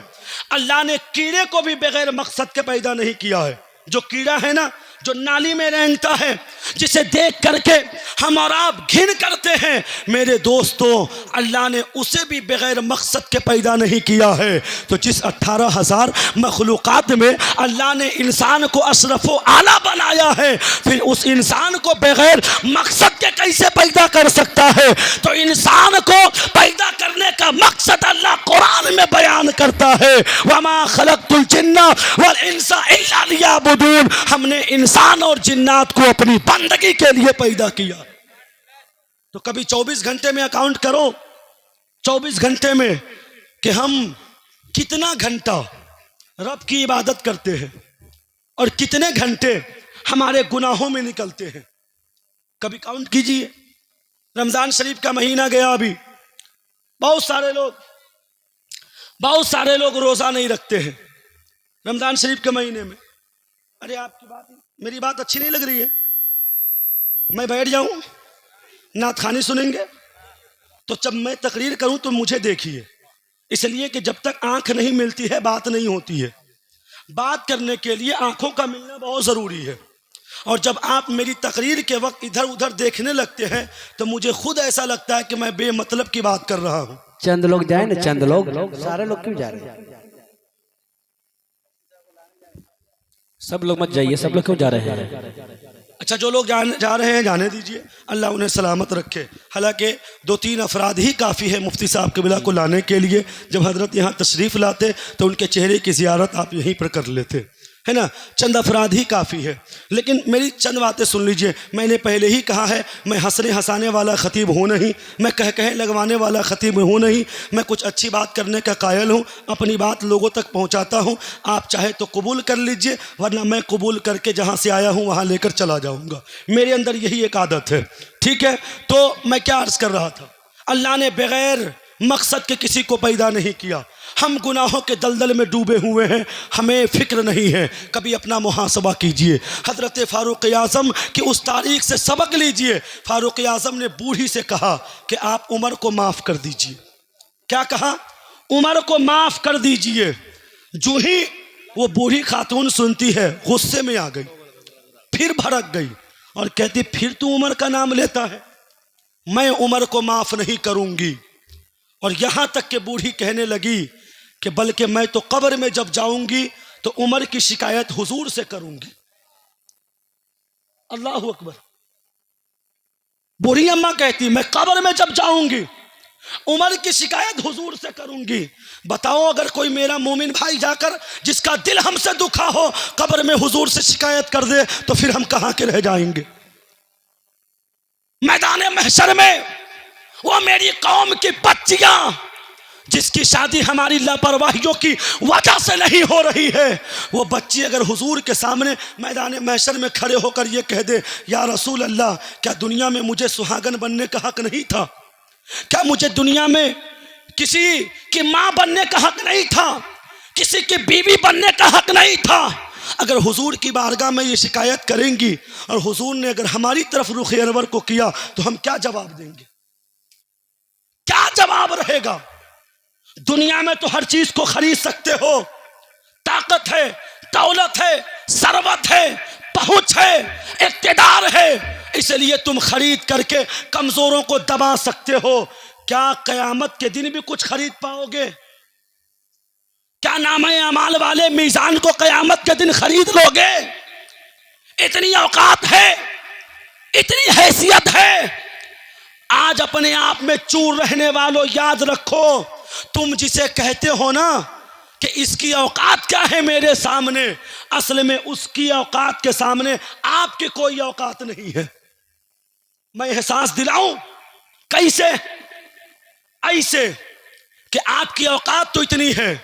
अल्लाह ने कीड़े को भी बगैर मकसद के पैदा नहीं किया है। जो कीड़ा है ना, जो नाली में रेंगता है, जिसे देख करके हम और आप घिन करते हैं, मेरे दोस्तों, अल्लाह ने उसे भी बगैर मकसद के पैदा नहीं किया है। तो जिस 18,000 मखलूक़ात में अल्लाह ने इंसान को अशरफ व आला बनाया है, फिर उस इंसान को बगैर मकसद के कैसे पैदा कर सकता है? तो इंसान को पैदा करने का मकसद अल्लाह कुरान में बयान करता है, वमा खलक़तुल जिन्ना वल इंसा इल्ला लियअबुदून, हमने इंसान और जिन्नात को अपनी बंदगी के लिए पैदा किया। तो कभी 24 घंटे में अकाउंट करो, 24 घंटे में कि हम कितना घंटा रब की इबादत करते हैं और कितने घंटे हमारे गुनाहों में निकलते हैं। कभी काउंट कीजिए। रमजान शरीफ का महीना गया, अभी बहुत सारे लोग रोजा नहीं रखते हैं रमजान शरीफ के महीने में। अरे आपकी बात, मेरी बात अच्छी नहीं लग रही है? मैं बैठ जाऊं, नात खानी सुनेंगे? तो जब मैं तकरीर करूं तो मुझे देखिए, इसलिए कि जब तक आंख नहीं मिलती है बात नहीं होती है। बात करने के लिए आंखों का मिलना बहुत ज़रूरी है। और जब आप मेरी तकरीर के वक्त इधर उधर देखने लगते हैं तो मुझे खुद ऐसा लगता है कि मैं बेमतलब की बात कर रहा हूँ। चंद लोग जाए ना, चंद लोग, सारे लोग क्यों जा रहे हैं? सब लोग मत जाइए, सब लोग क्यों जा रहे हैं? अच्छा, जो लोग जा रहे हैं जाने दीजिए, अल्लाह उन्हें सलामत रखे। हालांकि 2-3 अफराद ही काफ़ी है मुफ्ती साहब क़िबला को लाने के लिए। जब हजरत यहाँ तशरीफ़ लाते तो उनके चेहरे की ज़ियारत आप यहीं पर कर लेते, है ना। चंद अफराद ही काफ़ी है। लेकिन मेरी चंद बातें सुन लीजिए। मैंने पहले ही कहा है, मैं हंसने हंसाने वाला ख़तीब हूँ नहीं, मैं कह लगवाने वाला ख़तीब हूँ नहीं। मैं कुछ अच्छी बात करने का कायल हूँ, अपनी बात लोगों तक पहुँचाता हूँ। आप चाहे तो कबूल कर लीजिए, वरना मैं कबूल करके जहाँ से आया हूँ वहाँ लेकर चला जाऊँगा। मेरे अंदर यही एक आदत है, ठीक है। तो मैं क्या अर्ज़ कर रहा था, अल्लाह ने बग़ैर मकसद के किसी को पैदा नहीं किया। हम गुनाहों के दलदल में डूबे हुए हैं, हमें फ़िक्र नहीं है। कभी अपना मुहासबा कीजिए। हज़रत फ़ारूक आज़म की उस तारीख़ से सबक लीजिए। फ़ारूक आज़म ने बूढ़ी से कहा कि आप उमर को माफ़ कर दीजिए। क्या कहा? उमर को माफ़ कर दीजिए। जो ही वो बूढ़ी खातून सुनती है गुस्से में आ गई, फिर भड़क गई और कहती फिर तू उमर का नाम लेता है, मैं उमर को माफ़ नहीं करूँगी। और यहाँ तक कि बूढ़ी कहने लगी कि बल्कि मैं तो कब्र में जब जाऊंगी तो उमर की शिकायत हुजूर से करूंगी। अल्लाह अकबर। बूढ़ी अम्मा कहती मैं कब्र में जब जाऊंगी उमर की शिकायत हुजूर से करूंगी। बताओ, अगर कोई मेरा मोमिन भाई जाकर जिसका दिल हमसे दुखा हो कब्र में हुजूर से शिकायत कर दे तो फिर हम कहां के रह जाएंगे? मैदान महशर में वो मेरी कौम की बच्चियां जिसकी शादी हमारी लापरवाहियों की वजह से नहीं हो रही है, वो बच्ची अगर हुजूर के सामने मैदान महशर में खड़े होकर ये कह दे या रसूल अल्लाह, क्या दुनिया में मुझे सुहागन बनने का हक नहीं था? क्या मुझे दुनिया में किसी की माँ बनने का हक नहीं था? किसी की बीवी बनने का हक नहीं था? अगर हुजूर की बारगाह में ये शिकायत करेंगी और हुजूर ने अगर हमारी तरफ रुख अनवर को किया तो हम क्या जवाब देंगे? क्या जवाब रहेगा? दुनिया में तो हर चीज को खरीद सकते हो, ताकत है, दौलत है, सरवत है, पहुंच है, इक़्तिदार है, इसलिए तुम खरीद करके कमजोरों को दबा सकते हो। क्या कयामत के दिन भी कुछ खरीद पाओगे? क्या नामे अमाल वाले मीजान को कयामत के दिन खरीद लोगे? इतनी औकात है, इतनी हैसियत है। आज अपने आप में चूर रहने वालों याद रखो, तुम जिसे कहते हो ना कि इसकी औकात क्या है मेरे सामने, असल में उसकी औकात के सामने आपकी कोई औकात नहीं है। मैं एहसास दिलाऊं कैसे? ऐसे कि आपकी औकात तो इतनी है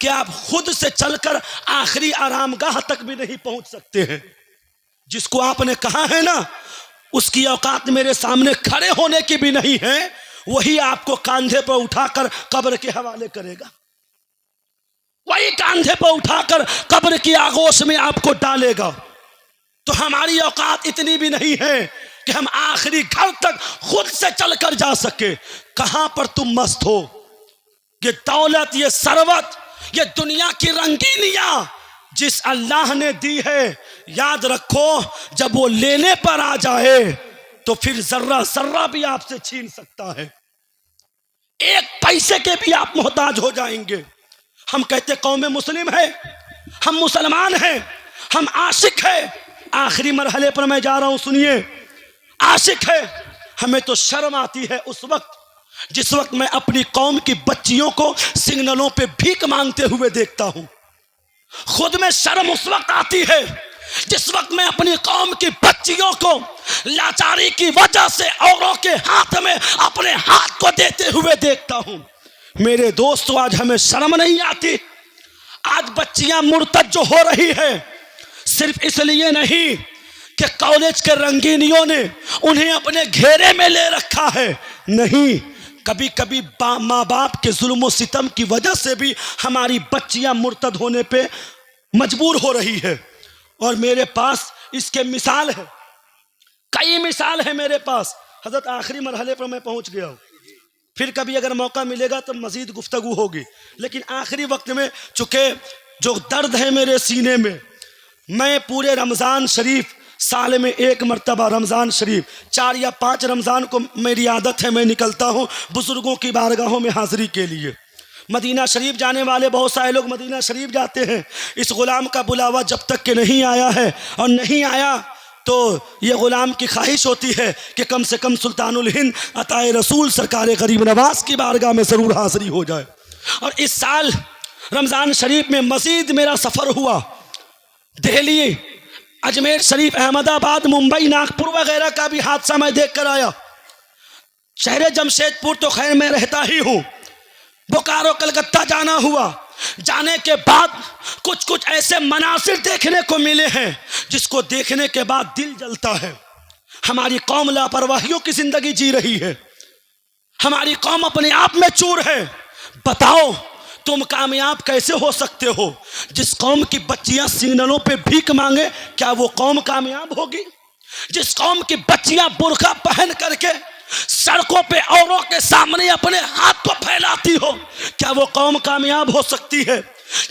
कि आप खुद से चलकर आखिरी आरामगाह तक भी नहीं पहुंच सकते हैं। जिसको आपने कहा है ना उसकी औकात मेरे सामने खड़े होने की भी नहीं है, वही आपको कांधे पर उठाकर कब्र के हवाले करेगा, वही कांधे पर उठाकर कब्र की आगोश में आपको डालेगा। तो हमारी औकात इतनी भी नहीं है कि हम आखिरी घर तक खुद से चलकर जा सके। कहां पर तुम मस्त हो? ये दौलत, ये सरवत, ये दुनिया की रंगीनियां जिस अल्लाह ने दी है, याद रखो जब वो लेने पर आ जाए तो फिर जर्रा जर्रा भी आपसे छीन सकता है। एक पैसे के भी आप मोहताज हो जाएंगे। हम कहते कौम मुस्लिम है, हम मुसलमान हैं, हम आशिक है। आखिरी मरहले पर मैं जा रहा हूं, सुनिए। आशिक है, हमें तो शर्म आती है उस वक्त जिस वक्त मैं अपनी कौम की बच्चियों को सिग्नलों पे भीख मांगते हुए देखता हूं। खुद में शर्म उस वक्त आती है जिस वक्त मैं अपनी कौम की बच्चियों को लाचारी की वजह से औरों के हाथ में अपने हाथ को देते हुए देखता हूं। मेरे दोस्तों, आज हमें शर्म नहीं आती? आज बच्चियां मुर्तद जो हो रही है सिर्फ इसलिए नहीं कि कॉलेज के रंगीनियों ने उन्हें अपने घेरे में ले रखा है, नहीं, कभी कभी माँ बाप के जुल्म सितम की वजह से भी हमारी बच्चियां मुर्तद होने पे मजबूर हो रही है। और मेरे पास इसके मिसाल है, कई मिसाल है मेरे पास। हजरत आखिरी मरहले पर मैं पहुंच गया हूं, फिर कभी अगर मौका मिलेगा तो मजीद गुफ्तगू होगी। लेकिन आखिरी वक्त में चूंकि जो दर्द है मेरे सीने में, मैं पूरे रमज़ान शरीफ साल में एक मर्तबा रमज़ान शरीफ 4 या 5 रमज़ान को मेरी आदत है, मैं निकलता हूँ बुज़ुर्गों की बारगाहों में हाज़िरी के लिए। मदीना शरीफ जाने वाले बहुत सारे लोग मदीना शरीफ जाते हैं। इस ग़ुलाम का बुलावा जब तक कि नहीं आया है और नहीं आया तो ये ग़ुलाम की ख्वाहिश होती है कि कम से कम सुल्तानुल हिंद अताए रसूल सरकार गरीब नवाज़ की बारगाह में ज़रूर हाज़िरी हो जाए। और इस साल रमज़ान शरीफ में मज़ीद मेरा सफ़र हुआ। दिल्ली, अजमेर शरीफ, अहमदाबाद, मुंबई, नागपुर वगैरह का भी हादसा मैं देख कर आया। शहर जमशेदपुर तो खैर मैं रहता ही हूँ, बोकारो कलकत्ता जाना हुआ। जाने के बाद कुछ कुछ ऐसे मनासिर देखने को मिले हैं जिसको देखने के बाद दिल जलता है। हमारी कौम लापरवाहियों की जिंदगी जी रही है, हमारी कौम अपने आप में चूर है। बताओ तुम कामयाब कैसे हो सकते हो? जिस कौम की बच्चियां सिग्नलों पे भीख मांगे, क्या वो कौम कामयाब होगी? जिस कौम की बच्चियां बुर्का पहन करके सड़कों पे औरों के सामने अपने हाथ को फैलाती हो, क्या वो कौम कामयाब हो सकती है?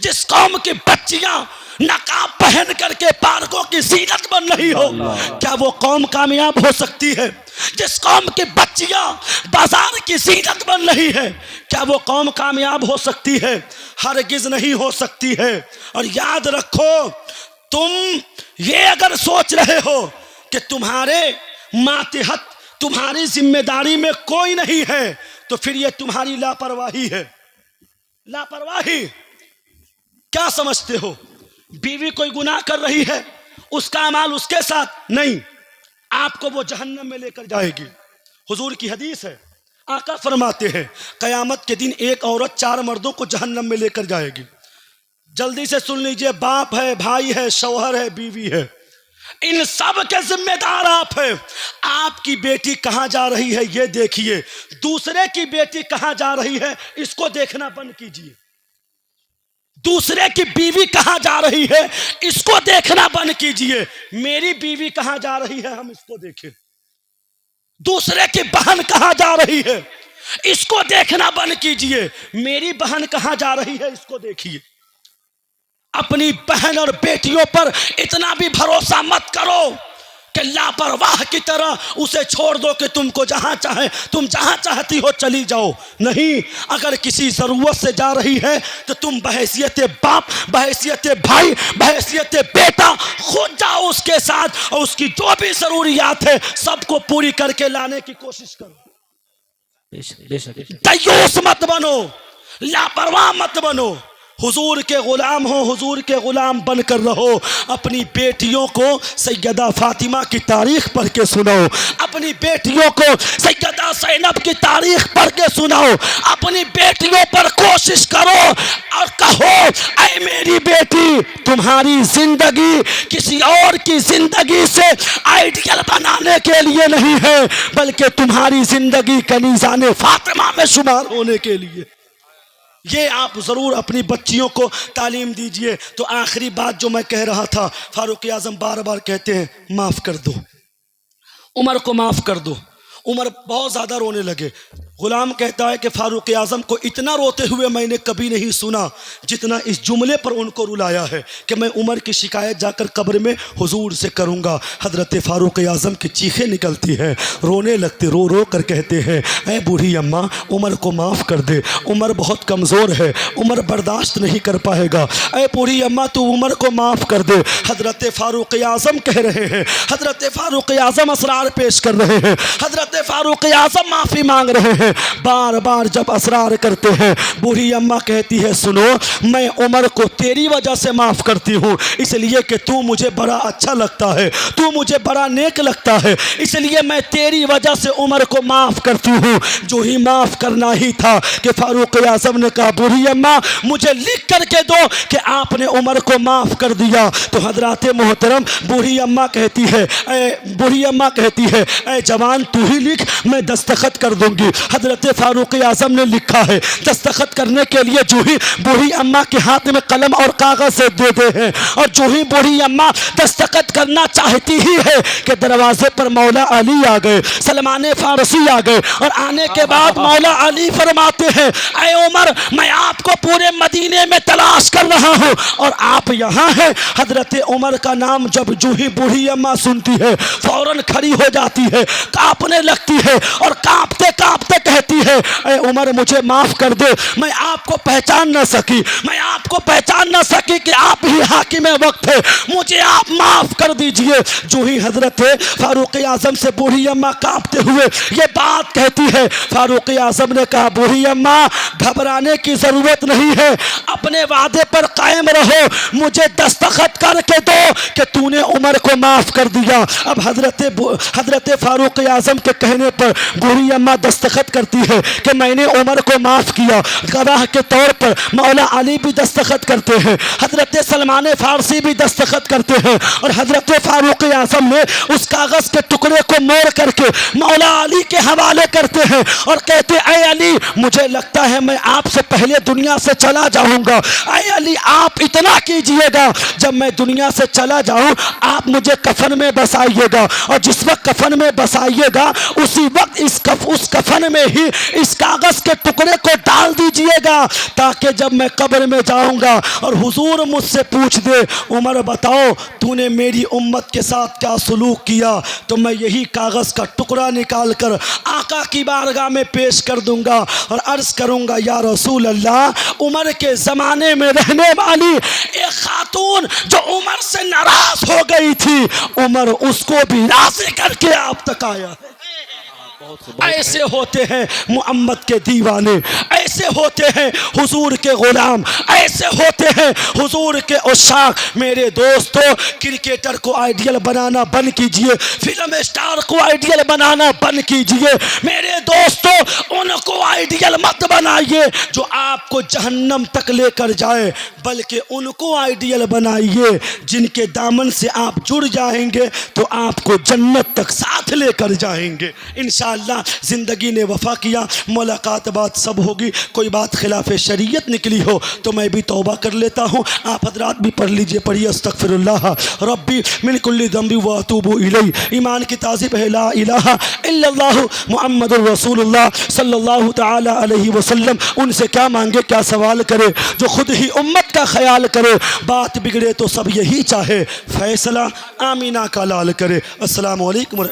जिस कौम की बच्चियां नकाब पहन करके पार्कों की जीनत बन रही हो, क्या वो कौम कामयाब हो सकती है? जिस कौम की बच्चियां बाजार की जीनत बन रही है, क्या वो कौम कामयाब हो सकती है? हरगिज नहीं हो सकती है। और याद रखो, तुम ये अगर सोच रहे हो कि तुम्हारे मातहत, तुम्हारी जिम्मेदारी में कोई नहीं है, तो फिर ये तुम्हारी लापरवाही है। लापरवाही क्या समझते हो? बीवी कोई गुनाह कर रही है, उसका अमाल उसके साथ नहीं, आपको वो जहन्नम में लेकर जाएगी। हुजूर की हदीस है, आका फरमाते हैं कयामत के दिन एक औरत 4 मर्दों को जहन्नम में लेकर जाएगी। जल्दी से सुन लीजिए, बाप है, भाई है, शौहर है, बीवी है, इन सब के जिम्मेदार आप हैं। आपकी बेटी कहाँ जा रही है ये देखिए, दूसरे की बेटी कहाँ जा रही है इसको देखना बंद कीजिए। दूसरे की बीवी कहाँ जा रही है इसको देखना बंद कीजिए। मेरी बीवी कहाँ जा रही है हम इसको देखें। दूसरे की बहन कहाँ जा रही है इसको देखना बंद कीजिए। मेरी बहन कहाँ जा रही है इसको देखिए। अपनी बहन और बेटियों पर इतना भी भरोसा मत करो कि लापरवाह की तरह उसे छोड़ दो कि तुमको जहां चाहे, तुम जहां चाहती हो चली जाओ। नहीं, अगर किसी जरूरत से जा रही है तो तुम बहैसियत बाप, बहैसियत भाई, बहैसियत बेटा खुद जाओ उसके साथ और उसकी जो भी जरूरियात है सबको पूरी करके लाने की कोशिश करो। दयूस मत बनो, लापरवाह मत बनो। हुजूर के गुलाम हो, हुजूर के गुलाम बनकर रहो। अपनी बेटियों को सैयदा फातिमा की तारीख पढ़ के सुनाओ, अपनी बेटियों को सैयदा ज़ैनब की तारीख पढ़ के सुनाओ। अपनी बेटियों पर कोशिश करो और कहो, ऐ मेरी बेटी, तुम्हारी जिंदगी किसी और की जिंदगी से आइडियल बनाने के लिए नहीं है, बल्कि तुम्हारी जिंदगी कनीज़ाने फातिमा में शुमार होने के लिए। ये आप ज़रूर अपनी बच्चियों को तालीम दीजिए। तो आखिरी बात जो मैं कह रहा था, फारूक आज़म बार बार कहते हैं माफ़ कर दो, उमर को माफ़ कर दो। उमर बहुत ज़्यादा रोने लगे। गुलाम कहता है कि फारूक आज़म को इतना रोते हुए मैंने कभी नहीं सुना जितना इस जुमले पर उनको रुलाया है कि मैं उमर की शिकायत जाकर कब्र में हुजूर से करूँगा। हज़रत फारूक आज़म की चीखें निकलती हैं, रोने लगते, रो रो कर कहते हैं, ऐ बूढ़ी अम्मा, उमर को माफ़ कर दे, उमर बहुत कमज़ोर है, उमर बर्दाश्त नहीं कर पाएगा। ऐ बूढ़ी अम्मा, तू उमर को माफ़ कर दे। हज़रत फारूक आज़म कह रहे हैं, हज़रत फारूक आज़म असरार पेश कर रहे हैं, हज़रत फारूक आज़म माफ़ी मांग रहे हैं। बार बार जब असरार करते हैं, बूढ़ी अम्मा कहती है, सुनो, मैं उमर को तेरी वजह से माफ़ करती हूँ, इसलिए कि तू मुझे बड़ा अच्छा लगता है, तू मुझे बड़ा नेक लगता है, इसलिए मैं तेरी वजह से उमर को माफ़ करती हूँ। जो ही माफ़ करना ही था कि फारूक आज़म ने कहा, बूढ़ी अम्मा मुझे लिख करके दो कि आपने उमर को माफ़ कर दिया। तो हज़रात मोहतरम बूढ़ी अम्मा कहती है, ऐ जवान तू ही लिख, मैं दस्तखत कर दूंगी। हजरत फारूक आजम ने लिखा है, दस्तखत करने के लिए जो ही बूढ़ी अम्मा के हाथ में कलम और कागज से देते हैं और जो ही बूढ़ी अम्मा दस्तखत करना चाहती ही है कि दरवाजे पर मौला अली आ गए, सलमान फारसी आ गए और आने के बाद मौला अली फरमाते हैं, ऐ उमर मैं आपको पूरे मदीने में तलाश कर रहा हूँ और आप यहाँ हैं। हजरत उमर का नाम जब जो ही बूढ़ी अम्मा सुनती है फौरन खड़ी हो जाती है, कांपने लगती है और कांपते कांपते कहती है, ऐ उमर मुझे माफ कर दे, मैं आपको पहचान न सकी, मैं आपको पहचान न सकी कि आप ही हाकिम वक्त है, मुझे आप माफ कर दीजिए। जो ही हजरत फारूक आजम से बूढ़ी अम्मा कांपते हुए ये बात कहती है, फारूक आजम ने कहा, बूढ़ी अम्मा घबराने की जरूरत नहीं है, अपने वादे पर कायम रहो, मुझे दस्तखत करके दो कि तूने उमर को माफ कर दिया। अब हजरत फारूक आजम के कहने पर बूढ़ी अम्मा दस्तखत करती है कि मैंने उमर को माफ किया। गवाह के तौर पर मौला अली भी दस्तखत करते हैं, हजरत सलमान फारसी भी दस्तखत करते हैं और हजरत फारूक आजम ने उस कागज के टुकड़े को मोड़ करके मौला अली के हवाले करते हैं और कहते, ऐ अली मुझे लगता है मैं आपसे पहले दुनिया से चला जाऊंगा, ऐ अली आप इतना कीजिएगा, जब मैं दुनिया से चला जाऊं आप मुझे कफन में बसाइएगा और जिस वक्त कफन में बसाइएगा उसी वक्त उस कफन में ही इस कागज के टुकड़े को डाल दीजिएगा ताकि जब मैं कब्र में जाऊंगा और हुजूर मुझसे पूछ दे, उमर बताओ तूने मेरी उम्मत के साथ क्या सलूक किया, तो मैं यही कागज का टुकड़ा निकाल कर आका की बारगाह में पेश कर दूंगा और अर्ज करूंगा, या रसूल अल्लाह उमर के ज़माने में रहने वाली एक खातून जो उमर से नाराज हो गई थी, उमर उसको भी राज़ी करके आप तक आया। ऐसे होते हैं मोहम्मद के दीवाने, ऐसे होते हैं हुजूर के गुलाम, ऐसे होते हैं हुजूर के उशाक। मेरे दोस्तों क्रिकेटर को आइडियल बनाना बंद कीजिए, फिल्म स्टार को आइडियल बनाना बंद कीजिए। मेरे दोस्तों उनको आइडियल मत बनाइए जो आपको जहन्नम तक लेकर जाए, बल्कि उनको आइडियल बनाइए जिनके दामन से आप जुड़ जाएंगे तो आपको जन्नत तक साथ लेकर जाएंगे। इंशाअल्लाह ज़िंदगी ने वफ़ा किया, मुलाकात बात सब होगी। कोई बात खिलाफ शरीयत निकली हो तो मैं भी तौबा कर लेता हूँ, आप हजरात भी पढ़ लीजिए, पढ़िए अस्तगफिरुल्लाह रब्बी मिन कुल्ली ज़ंबि व अतूबु इलैहि। ईमान की ताज़ीब है ला इलाहा इल्लल्लाह मुहम्मदुर रसूलुल्लाह सल्लल्लाहु तआला अलैहि वसल्लम। उनसे क्या मांगे क्या सवाल करे, जो खुद ही उम्मत का ख्याल करे, बात बिगड़े तो सब यही चाहे, फैसला आमीना का लाल करे। अस्सलामु अलैकुम।